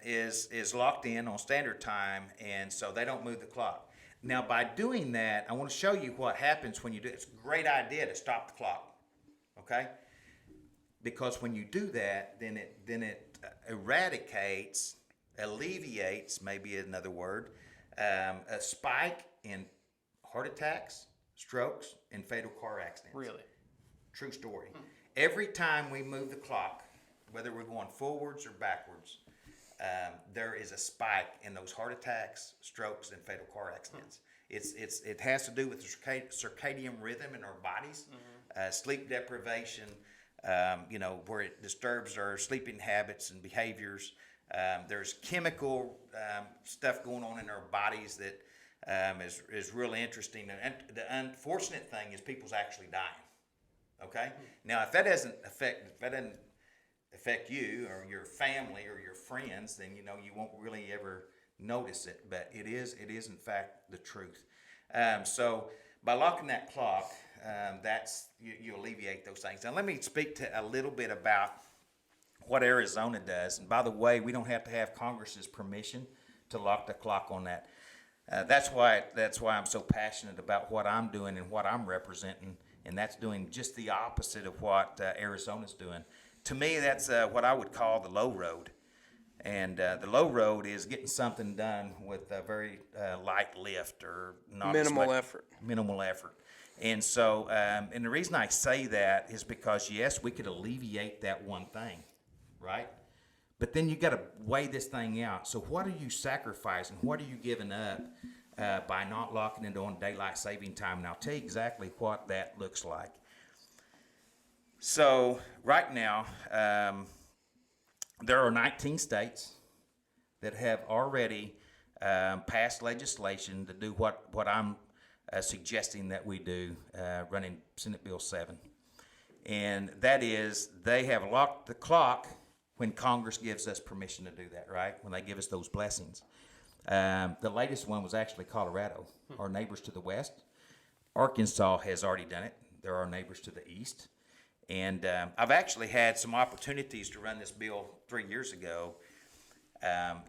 is locked in on standard time, and so they don't move the clock. Now, by doing that, I want to show you what happens when you do it. It's a great idea to stop the clock, okay? Because when you do that, then it alleviates, maybe another word, a spike in heart attacks, strokes, and fatal car accidents. Really? True story. Every time we move the clock, whether we're going forwards or backwards, there is a spike in those heart attacks, strokes, and fatal car accidents. It has to do with the circadian rhythm in our bodies, sleep deprivation, where it disturbs our sleeping habits and behaviors. There's chemical stuff going on in our bodies that is really interesting. And the unfortunate thing is people's actually dying. Okay? Now, if that doesn't affect you or your family or your friends, then you won't really ever notice it. But it is in fact the truth. So by locking that clock, you alleviate those things. Now let me speak to a little bit about what Arizona does. And by the way, we don't have to have Congress's permission to lock the clock on that. That's why I'm so passionate about what I'm doing and what I'm representing, and that's doing just the opposite of what Arizona's doing. To me, that's what I would call the low road. And the low road is getting something done with a very light lift or not Minimal effort. Minimal effort. And so, and the reason I say that is because, yes, we could alleviate that one thing, right? But then you got to weigh this thing out. So what are you sacrificing? What are you giving up by not locking it on daylight saving time? And I'll tell you exactly what that looks like. So right now, there are 19 states that have already passed legislation to do what I'm suggesting that we do, running Senate Bill 7. And that is, they have locked the clock when Congress gives us permission to do that, right? When they give us those blessings. The latest one was actually Colorado, our neighbors to the west. Arkansas has already done it. They're our neighbors to the east. And I've actually had some opportunities to run this bill 3 years ago.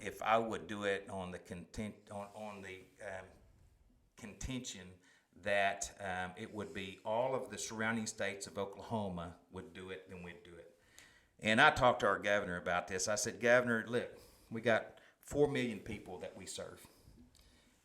If I would do it on the contention that it would be all of the surrounding states of Oklahoma would do it, then we'd do it. And I talked to our governor about this. I said, Governor, look, we got 4 million people that we serve.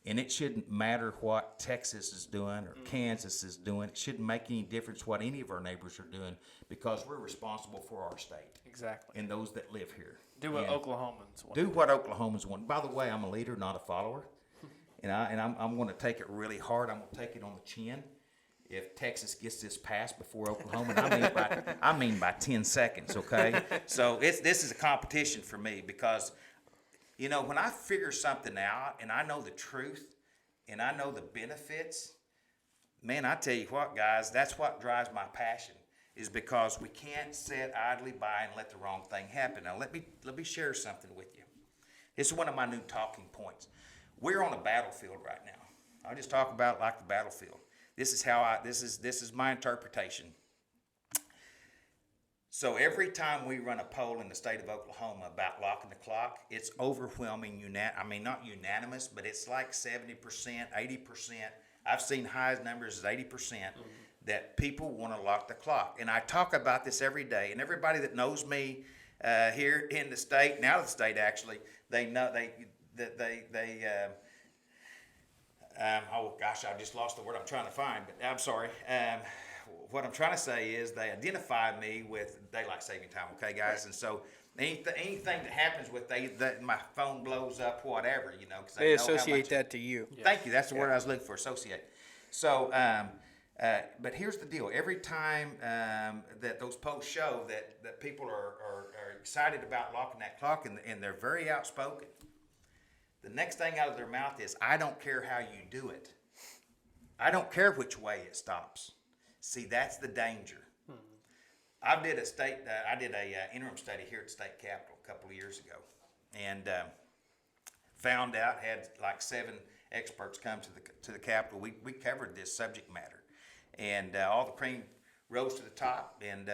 And it shouldn't matter what Texas is doing or Kansas is doing. It shouldn't make any difference what any of our neighbors are doing because we're responsible for our state. Exactly. And those that live here. Do what Oklahomans want. Do what Oklahomans want. By the way, I'm a leader, not a follower. And I'm going to take it really hard. I'm going to take it on the chin. If Texas gets this passed before Oklahoma, and I mean by 10 seconds, okay? So this is a competition for me because when I figure something out and I know the truth and I know the benefits, man, I tell you what, guys, that's what drives my passion, is because we can't sit idly by and let the wrong thing happen. Now, let me share something with you. This is one of my new talking points. We're on a battlefield right now. I'll just talk about it like the battlefield. This is my interpretation. So every time we run a poll in the state of Oklahoma about locking the clock, it's overwhelming, not unanimous, but it's like 70%, 80%. I've seen high numbers as 80% that people want to lock the clock. And I talk about this every day, and everybody that knows me here in the state, and out of the state actually, they know oh gosh, I just lost the word I'm trying to find, but I'm sorry. What I'm trying to say is they identify me with daylight saving time, okay, guys? And so anything that happens with that my phone blows up, whatever, because they associate that to you. Yeah. Thank you. That's the word I was looking for, associate. So, but here's the deal. Every time that those posts show that people are excited about locking that clock and they're very outspoken, the next thing out of their mouth is, I don't care how you do it. I don't care which way it stops. See, that's the danger. I did a interim study here at the state capitol a couple of years ago. And found out, had like 7 experts come to the Capitol. We covered this subject matter, and all the cream rose to the top. And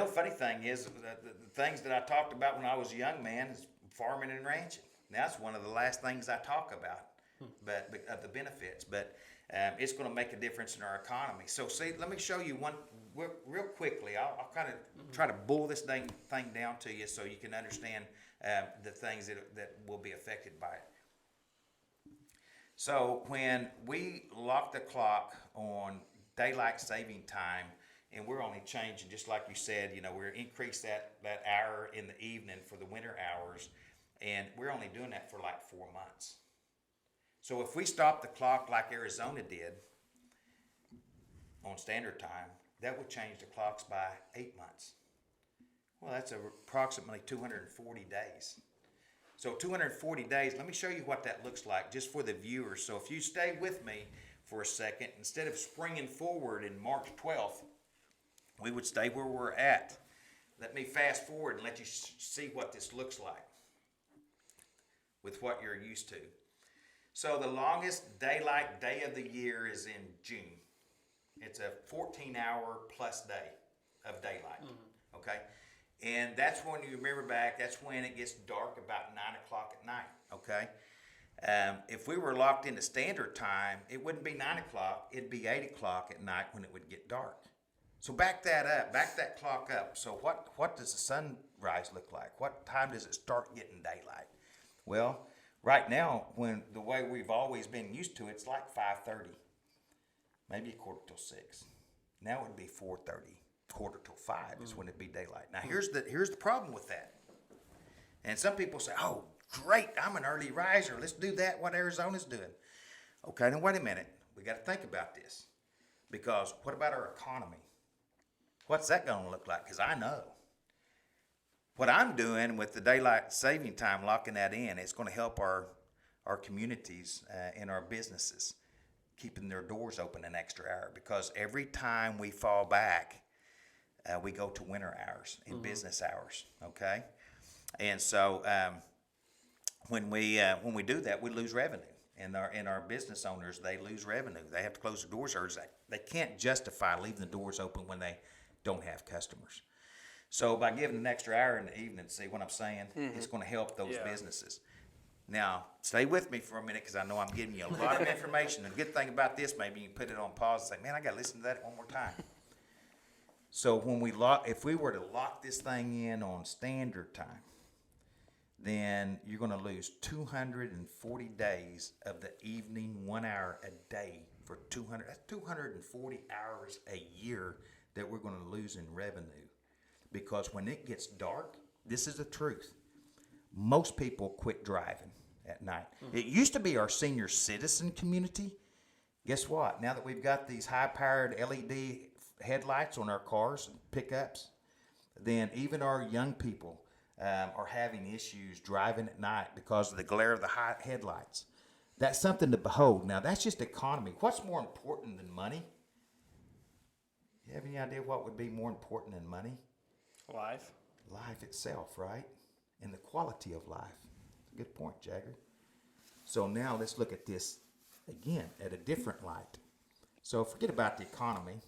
funny thing is, the things that I talked about when I was a young man is farming and ranching. Now, that's one of the last things I talk about, but of the benefits. But it's going to make a difference in our economy. So, see, let me show you one real quickly. I'll kind of try to boil this thing down to you so you can understand the things that will be affected by it. So, when we lock the clock on daylight saving time, and we're only changing, just like you said, we're increase that hour in the evening for the winter hours, and we're only doing that for like 4 months. So if we stop the clock like Arizona did on standard time, that would change the clocks by 8 months. Well, that's approximately 240 days. So 240 days, let me show you what that looks like just for the viewers. So if you stay with me for a second, instead of springing forward in March 12th, we would stay where we're at. Let me fast forward and let you see what this looks like with what you're used to. So the longest daylight day of the year is in June. It's a 14-hour plus day of daylight, okay? And that's when you remember back, that's when it gets dark about 9 o'clock at night, okay? If we were locked into standard time, it wouldn't be 9 o'clock, it'd be 8 o'clock at night when it would get dark. So back that clock up. So what does the sunrise look like? What time does it start getting daylight? Well, right now, when the way we've always been used to, it's like 5:30, maybe a quarter till 6. Now it would be 4:30, quarter till 5 is when it'd be daylight. Now here's the problem with that. And some people say, "Oh, great! I'm an early riser. Let's do that. What Arizona's doing." Okay, then wait a minute. We got to think about this, because what about our economy? What's that going to look like? Because I know. What I'm doing with the daylight saving time, locking that in, it's going to help our communities and our businesses, keeping their doors open an extra hour. Because every time we fall back, we go to winter hours and business hours. Okay, and so when we do that, we lose revenue, and our business owners, they lose revenue. They have to close the doors, or they can't justify leaving the doors open when they don't have customers. So by giving an extra hour in the evening, see what I'm saying? It's going to help those businesses. Now, stay with me for a minute, because I know I'm giving you a lot of information. And the good thing about this, maybe you can put it on pause and say, "Man, I got to listen to that one more time." So if we were to lock this thing in on standard time, then you're going to lose 240 days of the evening, 1 hour a day for 240 hours a year that we're going to lose in revenue. Because when it gets dark, this is the truth, most people quit driving at night. It used to be our senior citizen community. Guess what? Now that we've got these high-powered LED headlights on our cars and pickups, then even our young people are having issues driving at night because of the glare of the high headlights. That's something to behold. Now, that's just economy. What's more important than money? You have any idea what would be more important than money? Life. Life itself, right? And the quality of life. Good point, Jager. So now let's look at this again at a different light. So forget about the economy.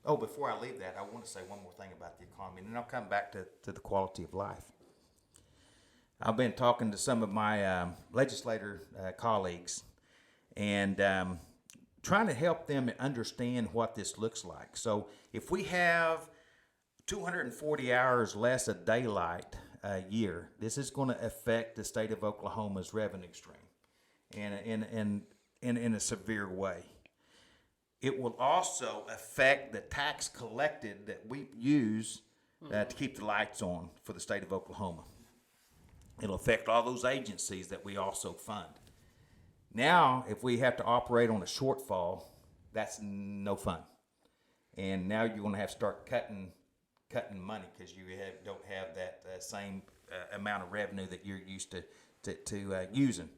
Oh, before I leave that, I want to say one more thing about the economy, and then I'll come back to the quality of life. I've been talking to some of my legislator colleagues and trying to help them understand what this looks like. So if we have 240 hours less of daylight a year, this is going to affect the state of Oklahoma's revenue stream in a severe way. It will also affect the tax collected that we use to keep the lights on for the state of Oklahoma. It'll affect all those agencies that we also fund. Now, if we have to operate on a shortfall, that's no fun. And now you're going to have to start cutting money because you don't have that same amount of revenue that you're used to using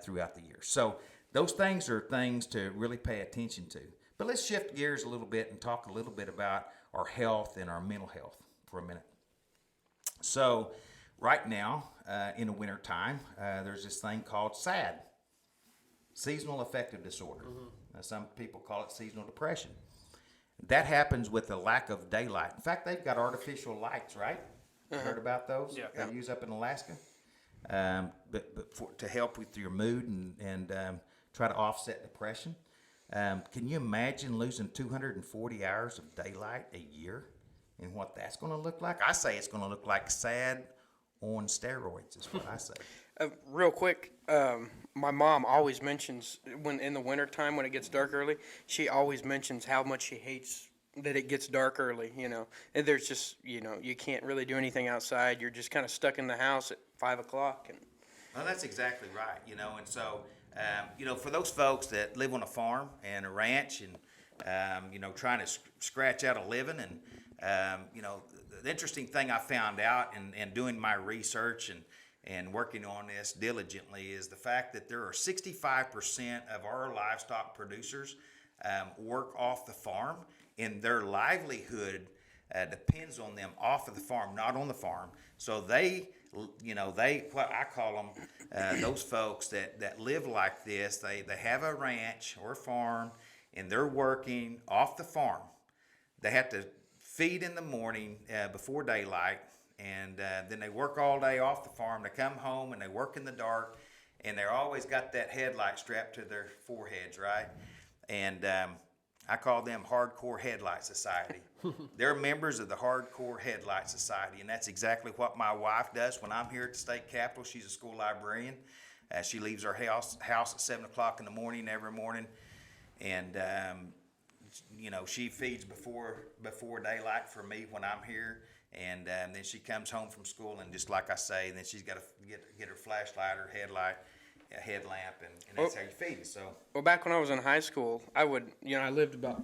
throughout the year. So those things are things to really pay attention to. But let's shift gears a little bit and talk a little bit about our health and our mental health for a minute. So right now, in the wintertime, there's this thing called SAD, seasonal affective disorder. Some people call it seasonal depression. That happens with the lack of daylight. In fact, they've got artificial lights, right? You heard about those? Yeah. They use up in Alaska. But to help with your mood and try to offset depression. Can you imagine losing 240 hours of daylight a year and what that's going to look like? I say it's going to look like SAD on steroids is what I say. Real quick, my mom always mentions when in the wintertime when it gets dark early, she always mentions how much she hates that it gets dark early, And there's just, you can't really do anything outside. You're just kind of stuck in the house at 5 o'clock. Well, that's exactly right, and so, for those folks that live on a farm and a ranch and, trying to scratch out a living and, the interesting thing I found out in doing my research and working on this diligently is the fact that there are 65% of our livestock producers work off the farm, and their livelihood depends on them off of the farm, not on the farm. So they what I call them, those folks that live like this, they have a ranch or a farm, and they're working off the farm. They have to feed in the morning before daylight, and then they work all day off the farm. They come home and they work in the dark, and they're always got that headlight strapped to their foreheads, right? And I call them Hardcore Headlight Society. They're members of the Hardcore Headlight Society, and that's exactly what my wife does when I'm here at the state capitol. She's a school librarian. She leaves her house at 7 o'clock in the morning every morning, and she feeds before daylight for me when I'm here, and then she comes home from school, and just like I say, then she's got to get her flashlight or headlight, a headlamp, and that's how you feed. So. Well, back when I was in high school, I lived about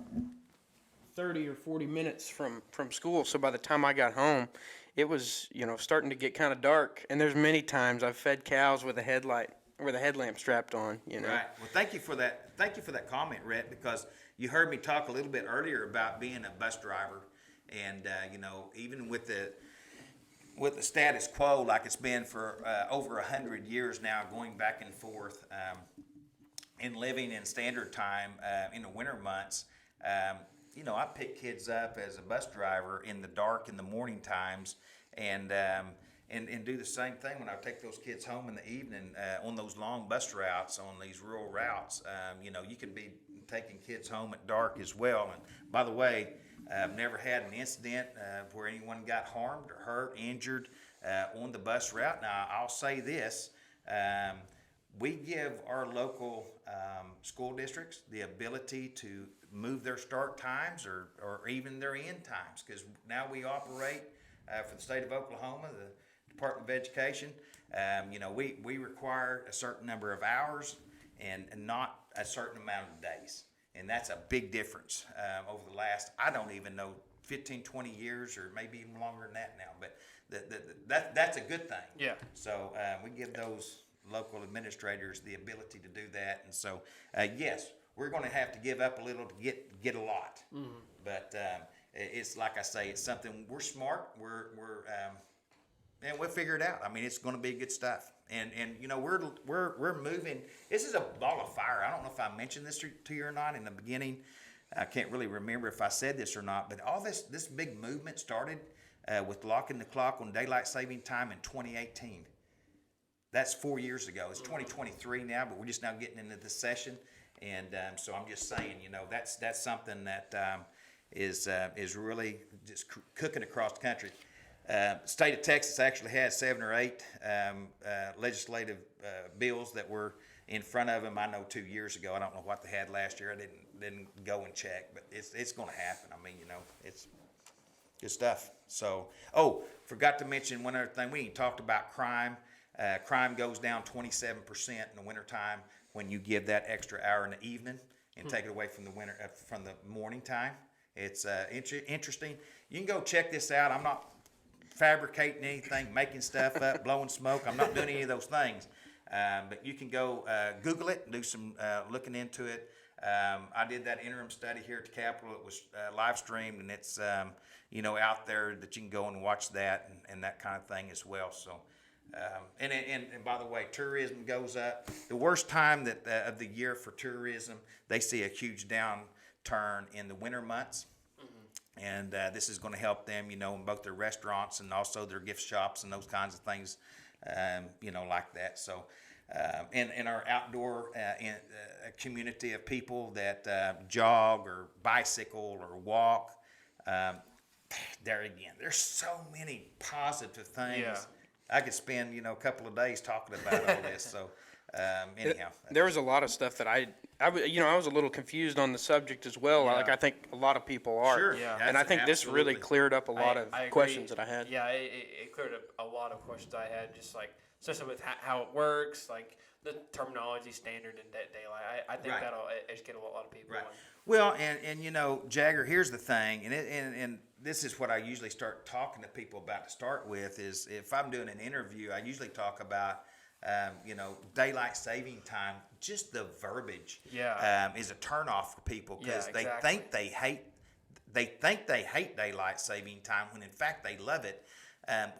30 or 40 minutes from school. So by the time I got home, it was, starting to get kind of dark. And there's many times I've fed cows with a headlight, with a headlamp strapped on, Right. Well, thank you for that. Thank you for that comment, Rhett, because you heard me talk a little bit earlier about being a bus driver, and even with the status quo like it's been for over 100 years now, going back and forth, and living in standard time in the winter months, I pick kids up as a bus driver in the dark in the morning times, and do the same thing when I take those kids home in the evening on those long bus routes, on these rural routes. You can be taking kids home at dark as well. And by the way, I've never had an incident where anyone got harmed or hurt, injured on the bus route. Now, I'll say this. We give our local school districts the ability to move their start times or even their end times, because now we operate for the state of Oklahoma, the Department of Education. We require a certain number of hours and not a certain amount of days. And that's a big difference over the last, I don't even know, 15, 20 years, or maybe even longer than that now. But that's a good thing. Yeah. So we give those local administrators the ability to do that. And so, yes, we're going to have to give up a little to get a lot. Mm-hmm. But it's like I say, it's something, we're smart. And we'll figure it out. I mean, it's going to be good stuff. And we're moving. This is a ball of fire. I don't know if I mentioned this to you or not in the beginning. I can't really remember if I said this or not. But all this big movement started with locking the clock on daylight saving time in 2018. That's 4 years ago. It's 2023 now, but we're just now getting into this session. And so I'm just saying, that's something that is really just cooking across the country. State of Texas actually has 7 or 8 legislative bills that were in front of them. I know 2 years ago. I don't know what they had last year. I didn't go and check, but it's going to happen. I mean, it's good stuff. So, forgot to mention one other thing. We ain't talked about crime. Crime goes down 27% in the wintertime when you give that extra hour in the evening and take it away from the morning time. It's interesting. You can go check this out. I'm not fabricating anything, making stuff up, blowing smoke. I'm not doing any of those things. But you can go Google it, do some looking into it. I did that interim study here at the Capitol. It was live streamed, and it's out there that you can go and watch that and that kind of thing as well. So, and by the way, tourism goes up. The worst time that of the year for tourism, they see a huge downturn in the winter months. And this is going to help them, in both their restaurants and also their gift shops and those kinds of things, like that. So, in our outdoor community of people that jog or bicycle or walk, there again, there's so many positive things. Yeah. I could spend, a couple of days talking about all this. So, anyhow. There was a lot of stuff that I was a little confused on the subject as well. Yeah. Like I think a lot of people are. Sure. Yeah. And I think this really Absolutely. cleared up a lot of I agree. questions that I had. Yeah, it cleared up a lot of questions I had, just like, especially with how it works, like the terminology standard and daylight. I think Right. that'll educate a lot of people. Right. on- Well, and Jagger, here's the thing, and this is what I usually start talking to people about to start with, is if I'm doing an interview, I usually talk about, daylight saving time. Just the verbiage is a turnoff for people, because Yeah, they exactly. think they hate daylight saving time when in fact they love it.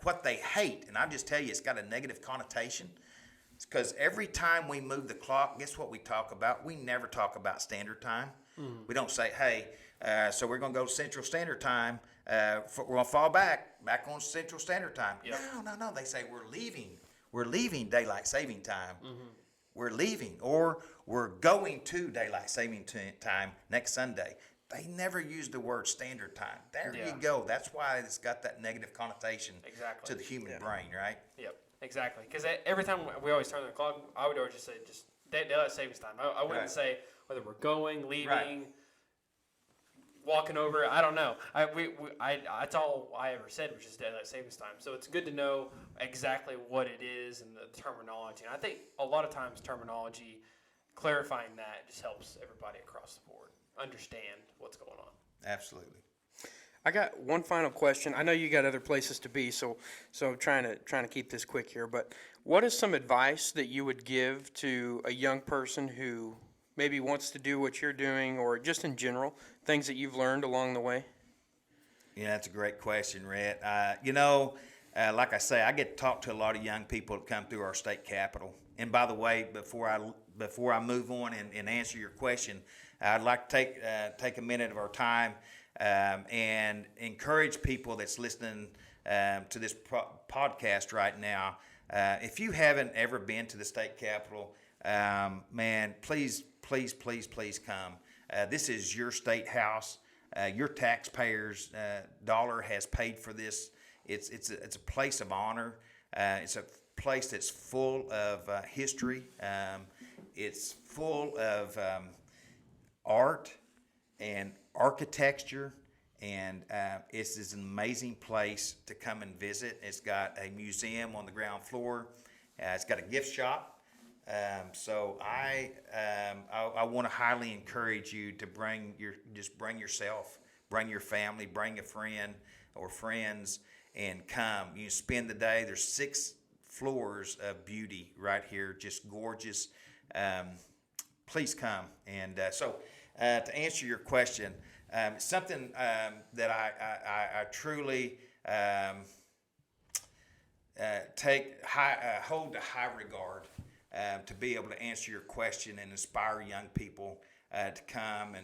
What they hate, and I'll just tell you, it's got a negative connotation. It's because every time we move the clock, guess what we talk about? We never talk about standard time. We don't say, hey, so we're going to go to Central Standard Time. We're going to fall back on Central Standard Time. Yep. No. They say we're leaving. We're leaving daylight saving time. We're leaving, or we're going to daylight saving time next Sunday. They never use the word standard time. There Yeah. you go. That's why it's got that negative connotation Exactly. to the human brain, right? Yep, exactly. Because every time we always turn the clock, I would always just say daylight savings time. I wouldn't Right. say whether we're going, leaving, Right. walking over. I don't know. That's all I ever said, was just daylight savings time. So it's good to know exactly what it is and the terminology. And I think a lot of times terminology, clarifying that, just helps everybody across the board understand what's going on. Absolutely. I got one final question. I know you got other places to be, so trying to keep this quick here. But what is some advice that you would give to a young person who maybe wants to do what you're doing, or just in general, things that you've learned along the way? Yeah, that's a great question, Rhett. Like I say, I get to talk to a lot of young people that come through our state capitol. And by the way, before I move on and answer your question, I'd like to take a minute of our time and encourage people that's listening to this podcast right now. If you haven't ever been to the state capitol, man, please come. This is your state house. Your taxpayers' dollar has paid for this. It's a place of honor. It's a place that's full of history. It's full of art and architecture, and it's an amazing place to come and visit. It's got a museum on the ground floor. It's got a gift shop. So I want to highly encourage you to bring yourself, bring your family, bring a friend or friends, and come. You spend the day. There's 6 floors of beauty right here, just gorgeous. Please come. And so to answer your question, something that I truly hold to high regard, to be able to answer your question and inspire young people to come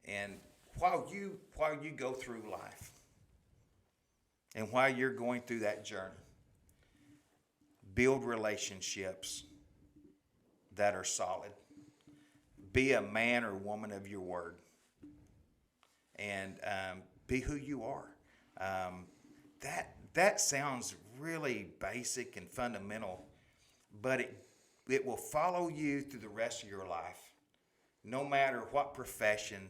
and while you go through life and while you're going through that journey, build relationships that are solid. Be a man or woman of your word, and be who you are. That sounds really basic and fundamental, but it will follow you through the rest of your life, no matter what profession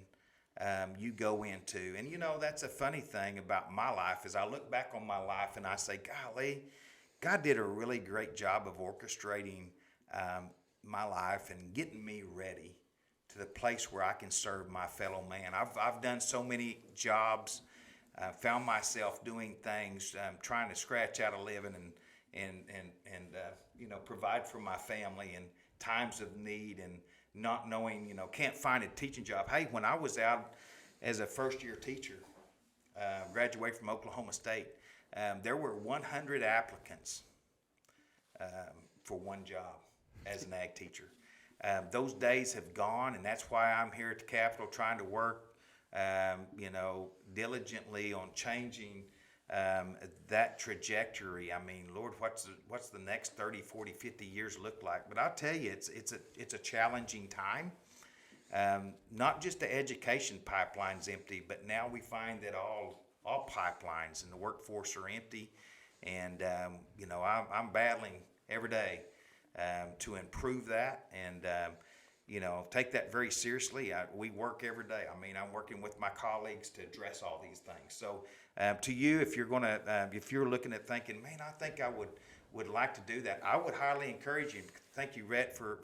you go into. And that's a funny thing about my life, is I look back on my life and I say, golly, God did a really great job of orchestrating my life and getting me ready to the place where I can serve my fellow man. I've done so many jobs, found myself doing things, trying to scratch out a living and provide for my family in times of need, and not knowing, can't find a teaching job. Hey, when I was out as a first-year teacher, graduated from Oklahoma State, there were 100 applicants for one job as an ag teacher. Those days have gone, and that's why I'm here at the Capitol trying to work, diligently on changing that trajectory. I mean, Lord, what's the next 30, 40, 50 years look like? But I'll tell you, it's a challenging time. Not just the education pipeline's empty, but now we find that all pipelines in the workforce are empty. And, I'm battling every day to improve that and, take that very seriously. We work every day. I mean, I'm working with my colleagues to address all these things. So to you, if you're looking at thinking, man, I think I would like to do that, I would highly encourage you. Thank you, Rhett, for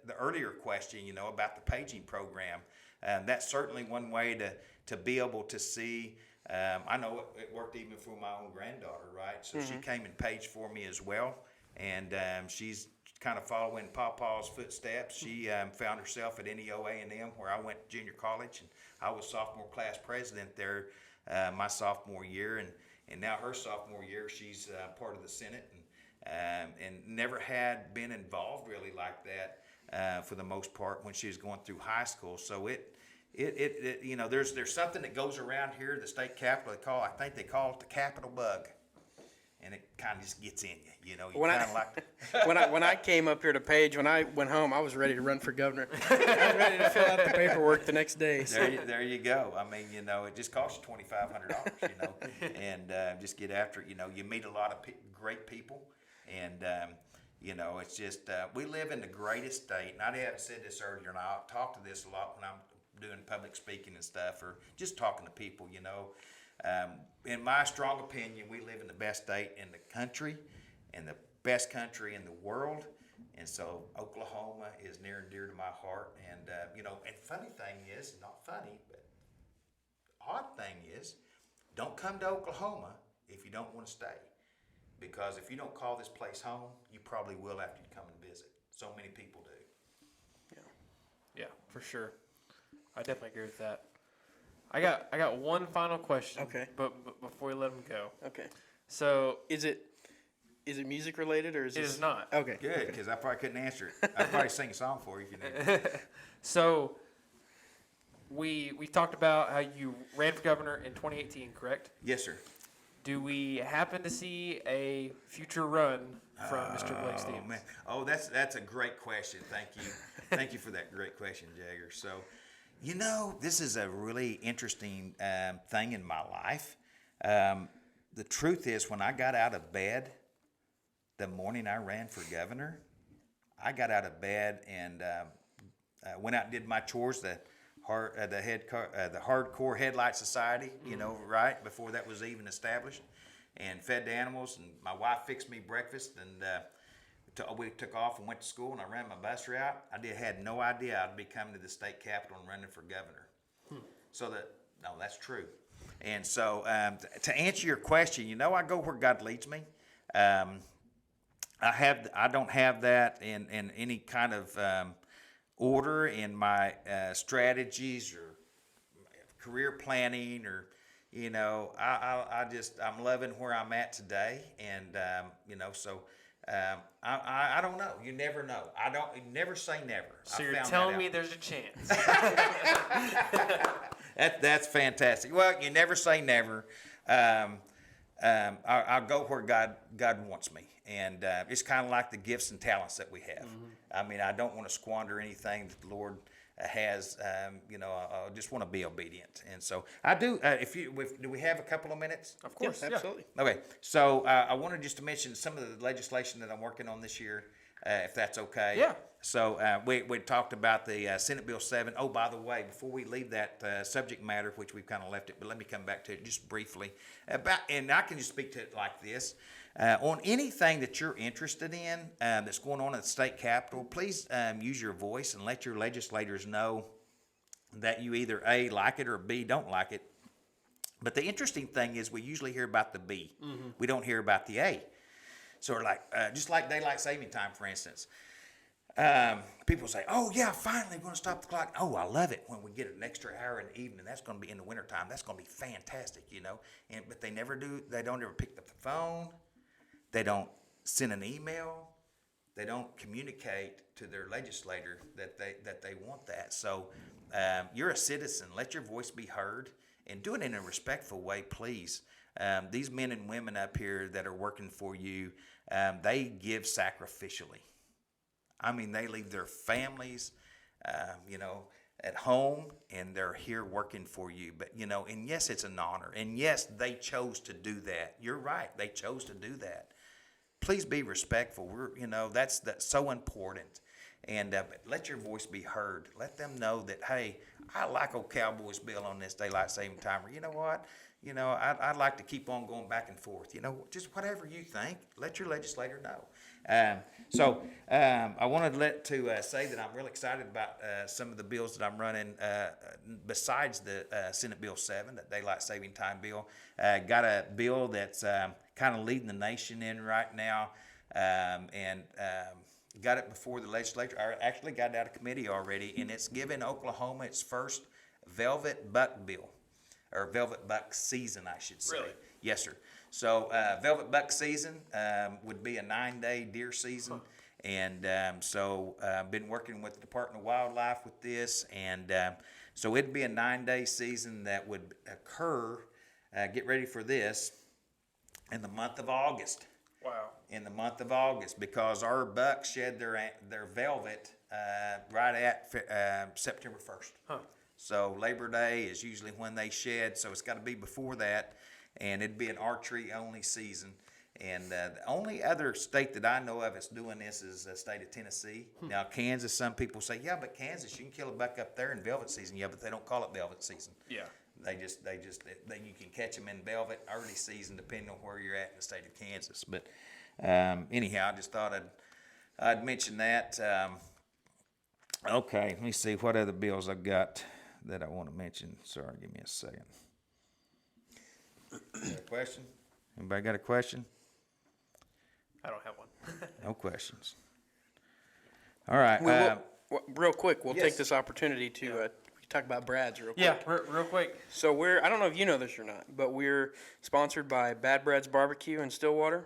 the earlier question, about the paging program. That's certainly one way to be able to see. I know it worked even for my own granddaughter, right? So she came and paged for me as well. And she's kind of following Pawpaw's footsteps. She found herself at NEO A&M, where I went to junior college, and I was sophomore class president there my sophomore year, and now her sophomore year, she's part of the Senate, and never had been involved really like that for the most part when she was going through high school. So there's something that goes around here, the state capitol. I think they call it the Capitol bug. And it kind of just gets in you, you kind of like. When I came up here to Page, when I went home, I was ready to run for governor. I was ready to fill out the paperwork the next day. So. There you go. I mean, it just costs you $2,500, and just get after it. You meet a lot of great people, and it's just we live in the greatest state. And I haven't said this earlier, and I talk to this a lot when I'm doing public speaking and stuff, or just talking to people. In my strong opinion, we live in the best state in the country and the best country in the world. And so Oklahoma is near and dear to my heart. And, and funny thing is, not funny, but odd thing is, don't come to Oklahoma if you don't want to stay. Because if you don't call this place home, you probably will after you come and visit. So many people do. Yeah, for sure. I definitely agree with that. I got one final question. Okay. But before we let him go. Okay. So is it music related or is it is not? Okay. Good, because I probably couldn't answer it. I'd probably sing a song for you if you needed it. So we talked about how you ran for governor in 2018, correct? Yes, sir. Do we happen to see a future run from Mr. Blake Stevens? Man. Oh, that's a great question. Thank you. Thank you for that great question, Jager. So, this is a really interesting thing in my life. The truth is, when I got out of bed the morning I ran for governor, I got out of bed and went out and did my chores, the Hardcore Headlight Society, right before that was even established, and fed the animals. And my wife fixed me breakfast, and we took off and went to school, and I ran my bus route. I had no idea I'd be coming to the state capitol and running for governor. That's true. And so to answer your question, I go where God leads me. I don't have that in any kind of order in my strategies or career planning, or I'm loving where I'm at today, and I don't know. You never know. You never say never. So you're telling me there's a chance. That's fantastic. Well, you never say never. I'll go where God wants me, and it's kind of like the gifts and talents that we have. I mean, I don't want to squander anything that the Lord has. I just want to be obedient, and so I do. Do we have a couple of minutes? Of course, yes, absolutely. Okay, so I wanted just to mention some of the legislation that I'm working on this year, if that's okay. Yeah. So we talked about the Senate Bill 7. Oh, by the way, before we leave that subject matter, which we've kind of left it, but let me come back to it just briefly. And I can just speak to it like this. On anything that you're interested in that's going on at the state capitol, please use your voice and let your legislators know that you either A, like it, or B, don't like it. But the interesting thing is we usually hear about the B. Mm-hmm. We don't hear about the A. So just like daylight saving time, for instance. People say, "Oh yeah, finally we're going to stop the clock." Oh, I love it when we get an extra hour in the evening. That's going to be in the wintertime. That's going to be fantastic, but they never do. They don't ever pick up the phone. They don't send an email. They don't communicate to their legislator that they want that. So you're a citizen. Let your voice be heard, and do it in a respectful way, please. These men and women up here that are working for you, they give sacrificially. I mean, they leave their families, at home, and they're here working for you. But, and yes, it's an honor. And yes, they chose to do that. You're right. They chose to do that. Please be respectful. That's so important. And let your voice be heard. Let them know that, hey, I like old Cowboy's bill on this daylight saving timer. You know what? I'd like to keep on going back and forth. Just whatever you think, let your legislator know. I wanted to say that I'm really excited about some of the bills that I'm running besides the Senate Bill 7, that daylight saving time bill. Got a bill that's kind of leading the nation in right now, and got it before the legislature. I actually got it out of committee already, and it's giving Oklahoma its first velvet buck bill. Or velvet buck season, I should say. Really? Yes, sir. So velvet buck season would be a 9-day deer season. And so I've been working with the Department of Wildlife with this. And so it'd be a 9-day season that would occur, get ready for this, in the month of August. Wow. In the month of August, because our bucks shed their velvet right at September 1st. Huh. So Labor Day is usually when they shed, so it's got to be before that, and it'd be an archery-only season. And the only other state that I know of that's doing this is the state of Tennessee. Now, Kansas, some people say, yeah, but Kansas, you can kill a buck up there in velvet season. Yeah, but they don't call it velvet season. Yeah. You can catch them in velvet early season, depending on where you're at in the state of Kansas. But anyhow, I just thought I'd mention that. Okay, let me see what other bills I've got that I want to mention. Sorry, give me a second. Got a question? Anybody got a question? I don't have one. No questions. All right. Real quick, we'll yes. take this opportunity to talk about Brad's real quick. Yeah, real quick. So I don't know if you know this or not, but we're sponsored by Bad Brad's Barbecue in Stillwater.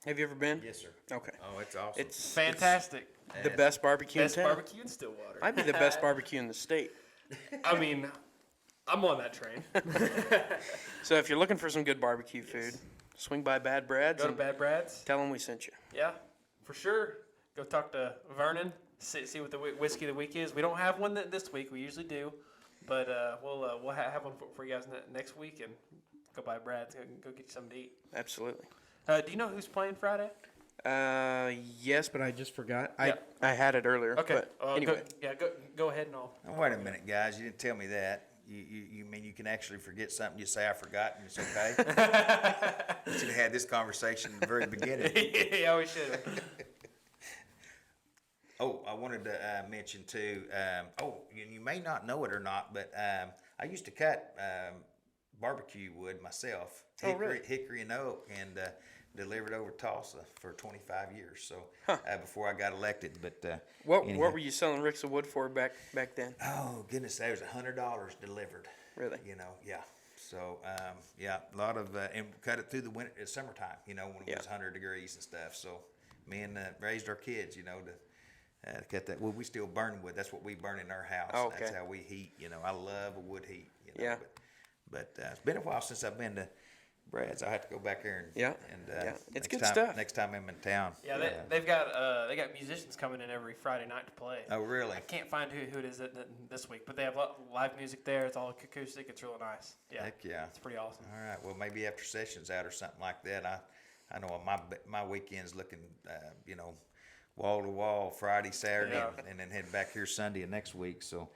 Have you ever been? Yes, sir. Okay. Oh, it's awesome. It's Fantastic. the best barbecue Best in town. barbecue in Stillwater. Might be the best barbecue in the state. I mean, I'm on that train. So if you're looking for some good barbecue food, swing by Bad Brad's Go to and Bad Brad's. tell them we sent you. Yeah, for sure. Go talk to Vernon. See what the whiskey of the week is. We don't have one this week. We usually do, but we'll have one for you guys next week, and go by Brad's. Go get you something to eat. Absolutely. Do you know who's playing Friday? Yes, but I just forgot. Yeah. I had it earlier. Okay. But anyway. Go ahead and all. Oh, wait a minute, guys. You didn't tell me that. You mean you can actually forget something? You say I forgot, and it's okay. We should have had this conversation at the very beginning. Yeah, we should. Oh, I wanted to mention too. You may not know it or not, but I used to cut barbecue wood myself, hickory and oak, and delivered over Tulsa for 25 years. So before I got elected, but What anyhow. were you selling ricks of wood for back then? Oh goodness, that was $100 delivered. Really? Yeah. So a lot of and cut it through the winter, summertime. When it was 100 degrees and stuff. So me and raised our kids, to cut that wood. We still burn wood. That's what we burn in our house. Oh, okay. That's how we heat. I love a wood heat. Yeah. But it's been a while since I've been to Brad's. I have to go back there and It's next good time, stuff. Next time I'm in town. Yeah, they've got musicians coming in every Friday night to play. Oh really? I can't find who it is this week, but they have live music there. It's all acoustic. It's really nice. Yeah. Heck yeah. It's pretty awesome. All right. Well, maybe after session's out or something like that. I know my weekend's looking, wall to wall Friday, Saturday, Yeah. and then head back here Sunday of next week. So,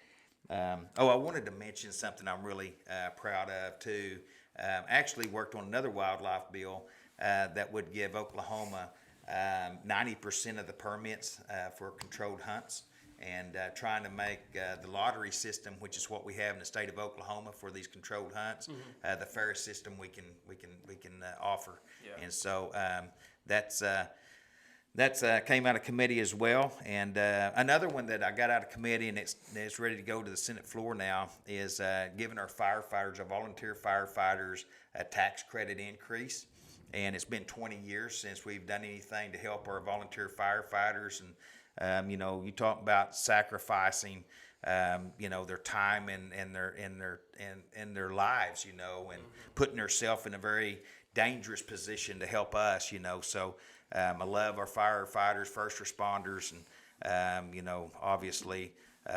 I wanted to mention something I'm really proud of too. Actually worked on another wildlife bill that would give Oklahoma 90% of the permits for controlled hunts, and trying to make the lottery system, which is what we have in the state of Oklahoma for these controlled hunts, the fairest system we can offer. Yeah. And so that's That's came out of committee as well. And another one that I got out of committee and it's ready to go to the Senate floor now is giving our firefighters, our volunteer firefighters, a tax credit increase. And it's been 20 years since we've done anything to help our volunteer firefighters. And you talk about sacrificing, their time and their lives, and putting themselves in a very dangerous position to help us, So I love our firefighters, first responders, and obviously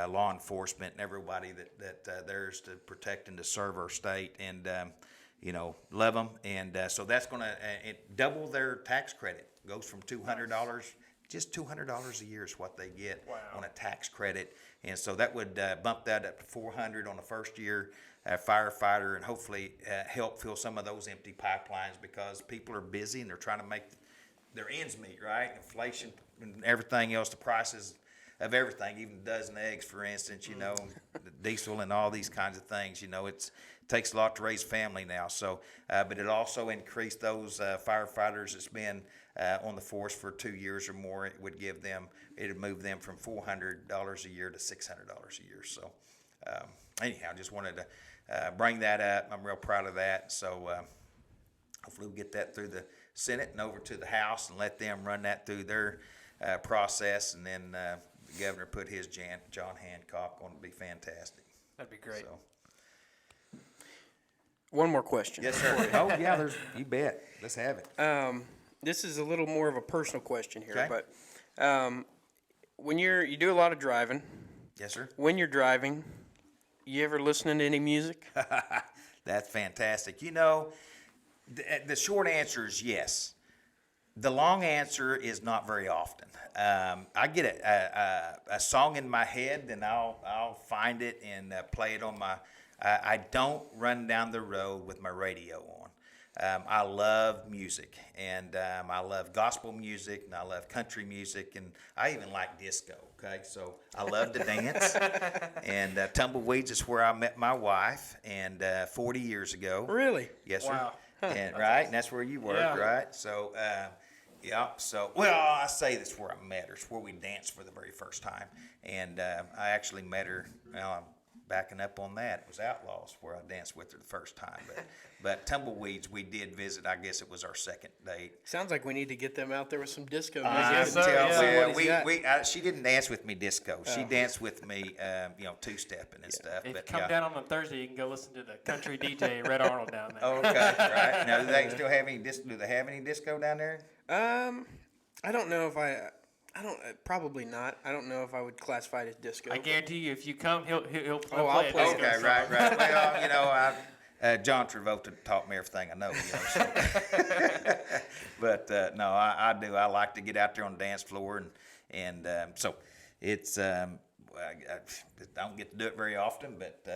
law enforcement and everybody that there's to protect and to serve our state, and love them. And so that's going to double their tax credit. Goes from $200, just $200 a year is what they get on a tax credit. And so that would bump that up to $400 on the first year firefighter, and hopefully help fill some of those empty pipelines, because people are busy and they're trying to make their ends meet, right? Inflation and everything else, the prices of everything, even a dozen eggs, for instance, the diesel and all these kinds of things, it takes a lot to raise family now. So, but it also increased those firefighters that's been on the force for 2 years or more. It would move them from $400 a year to $600 a year. So, anyhow, just wanted to bring that up. I'm real proud of that. So, hopefully we'll get that through the Senate and over to the House and let them run that through their process, and then the governor put his John Hancock on. To be fantastic. That'd be great. So. One more question. Yes, sir. Oh, yeah, you bet. Let's have it. This is a little more of a personal question here, Okay. but when you do a lot of driving. Yes, sir. When you're driving, you ever listening to any music? That's fantastic. The short answer is yes. The long answer is not very often. I get a song in my head, then I'll find it and play it on my. I don't run down the road with my radio on. I love music, and I love gospel music, and I love country music, and I even like disco. Okay, so I love to dance, and Tumbleweeds is where I met my wife, and 40 years ago. Really? Yes, sir. Wow. And right, and that's where you worked, right? So, I say that's where I met her. It's where we danced for the very first time, and I actually met her. Well, I'm backing up on that. It was Outlaws where I danced with her the first time, but Tumbleweeds we did visit. I guess it was our second date. Sounds like we need to get them out there with some disco music. Yes, sir. She didn't dance with me disco. She danced with me, two-stepping and stuff. If but you come down on a Thursday, you can go listen to the country DJ Rhett Arnold down there. Okay, right. Now, do they still have any do they have any disco down there? I don't know if probably not. I don't know if I would classify it as disco. I guarantee you, if you come, he'll play I'll a play disco Okay, song. right. Well, John Travolta taught me everything I know. So. But no, I do. I like to get out there on the dance floor, and so it's. I don't get to do it very often, but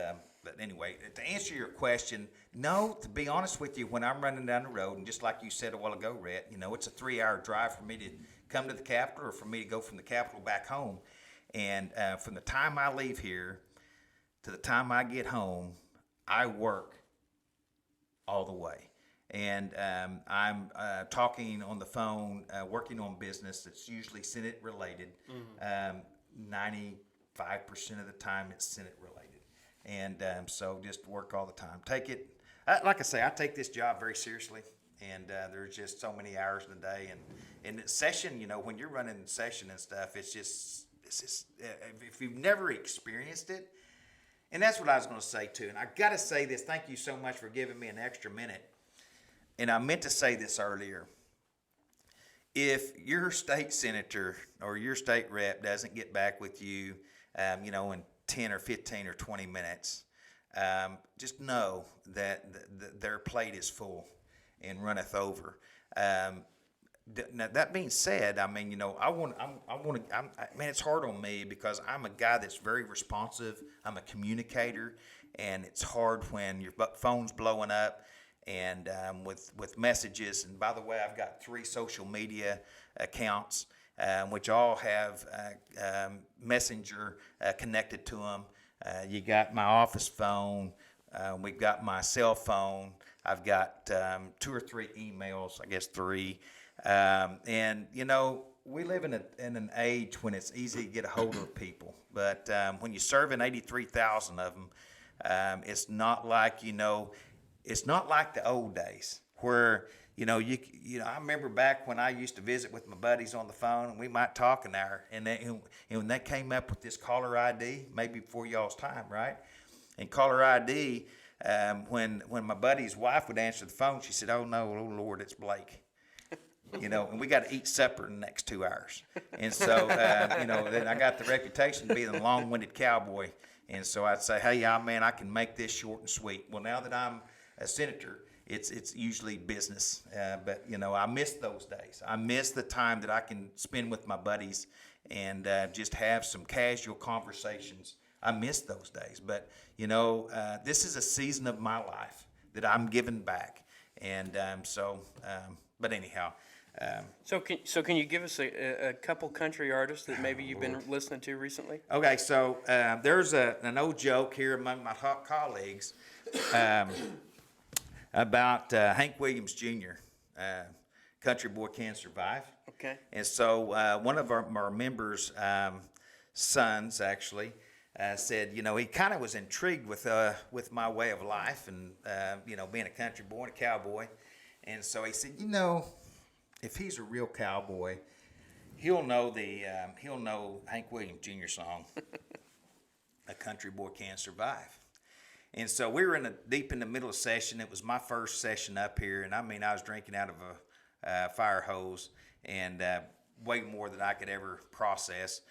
anyway, to answer your question, no. To be honest with you, when I'm running down the road, and just like you said a while ago, Rhett, it's a 3-hour drive for me to come to the Capitol, or for me to go from the Capitol back home, and from the time I leave here to the time I get home, I work all the way. And I'm talking on the phone, working on business that's usually Senate related. 95% of the time it's Senate related. And so just work all the time. Like I say, I take this job very seriously. And there's just so many hours in the day. And in the session, when you're running session and stuff, it's just if you've never experienced it. And that's what I was going to say, too. And I got to say this. Thank you so much for giving me an extra minute. And I meant to say this earlier. If your state senator or your state rep doesn't get back with you, in 10 or 15 or 20 minutes, just know that their plate is full and runneth over. Now that being said, it's hard on me because I'm a guy that's very responsive. I'm a communicator, and it's hard when your phone's blowing up and with messages. And by the way, I've got 3 social media accounts, which all have Messenger connected to them. You got my office phone. We've got my cell phone. I've got 2 or 3 emails, I guess 3. And, we live in an age when it's easy to get a hold of people, but when you're serving 83,000 of them, it's not like it's not like the old days where I remember back when I used to visit with my buddies on the phone, and we might talk an hour, and when they came up with this caller ID, maybe before y'all's time, right? And caller ID, when my buddy's wife would answer the phone, she said, "Oh no, oh Lord, it's Blake." And we got to eat supper in the next 2 hours. And so, then I got the reputation to be the long-winded cowboy. And so I'd say, "Hey, man, I can make this short and sweet." Well, now that I'm a senator, it's usually business. But I miss those days. I miss the time that I can spend with my buddies and just have some casual conversations. I miss those days. But, this is a season of my life that I'm giving back. And but anyhow. So can you give us a couple country artists that maybe you've been listening to recently? Okay, so there's an old joke here among my colleagues about Hank Williams Jr., Country Boy Can Survive. Okay. And so one of our members' sons actually said, he kind of was intrigued with my way of life and, being a country boy and a cowboy. And so he said, if he's a real cowboy, he'll know Hank Williams Jr. song, "A Country Boy Can Survive." And so we were deep in the middle of session. It was my first session up here, and I was drinking out of a fire hose and way more than I could ever process.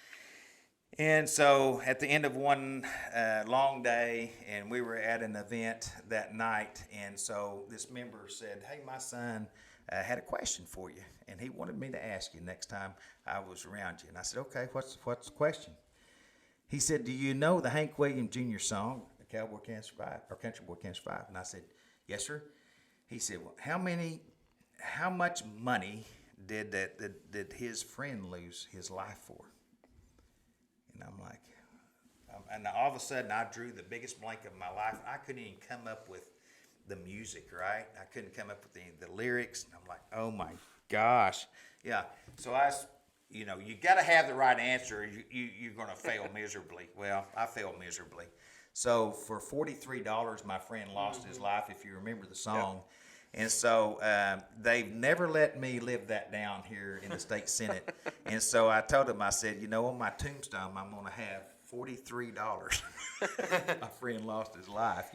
And so at the end of one long day, and we were at an event that night, and so this member said, "Hey, my son had a question for you, and he wanted me to ask you next time I was around you." And I said, "Okay, what's the question?" He said, "Do you know the Hank Williams Jr. song, "A Cowboy Can Survive," or "Country Boy Can Survive"?" And I said, "Yes, sir." He said, "Well, how much money did his friend lose his life for?" And I'm like, and all of a sudden I drew the biggest blank of my life. I couldn't even come up with the music, right? I couldn't come up with the lyrics. And I'm like, oh my gosh. Yeah. So you got to have the right answer. You're going to fail miserably. Well, I failed miserably. So for $43, my friend lost his life, if you remember the song. Yep. And so they've never let me live that down here in the state Senate. And so I told them, I said, on my tombstone, I'm going to have $43. My friend lost his life,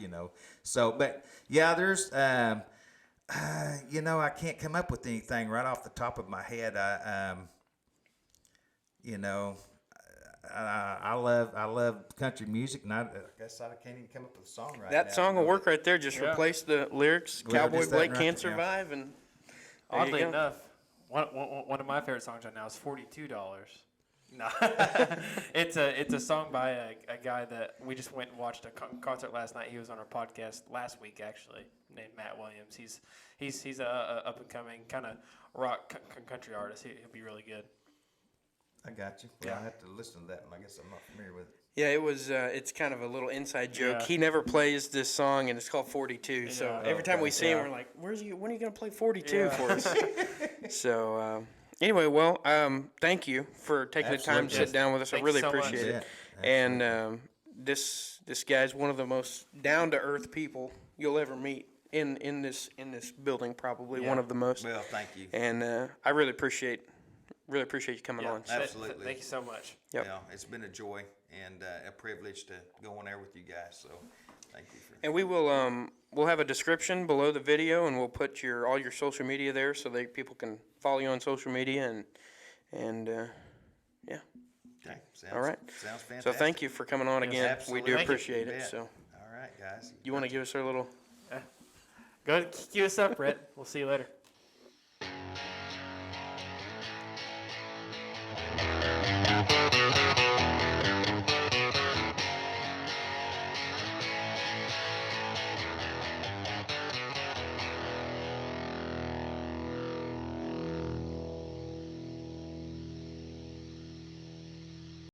So, but yeah, there's, I can't come up with anything right off the top of my head. I love country music, and I guess I can't even come up with a song right now. That song will work right there. Just replace the lyrics. Well, Cowboy Blake right Can't there, Survive, and Oddly enough, one of my favorite songs right now is $42. No, it's a song by a guy that we just went and watched a concert last night. He was on our podcast last week, actually, named Matt Williams. He's a up and coming kind of rock country artist. He'll be really good. I got you. Well, I have to listen to that one. I guess I'm not familiar with it. Yeah, it was. It's kind of a little inside joke. Yeah. He never plays this song, and it's called 42. So every time we see him, we're like, when are you going to play 42 for us? So anyway, well, thank you for taking the time to sit down with us. Thank I really you so appreciate it. And this guy's one of the most down to earth people you'll ever meet in this building. Probably one of the most. Well, thank you. And I really appreciate you coming on. Absolutely. Thank you so much. Yep. Yeah, it's been a joy and a privilege to go on there with you guys. So, thank you for. And we will we'll have a description below the video, and we'll put all your social media there so that people can follow you on social media and yeah. Okay. All right. Sounds fantastic. So thank you for coming on again. Absolutely. We do Thank you. appreciate You it. bet. So All right, guys. you want to give us our little. Go ahead, cue us up, Rhett. We'll see you later.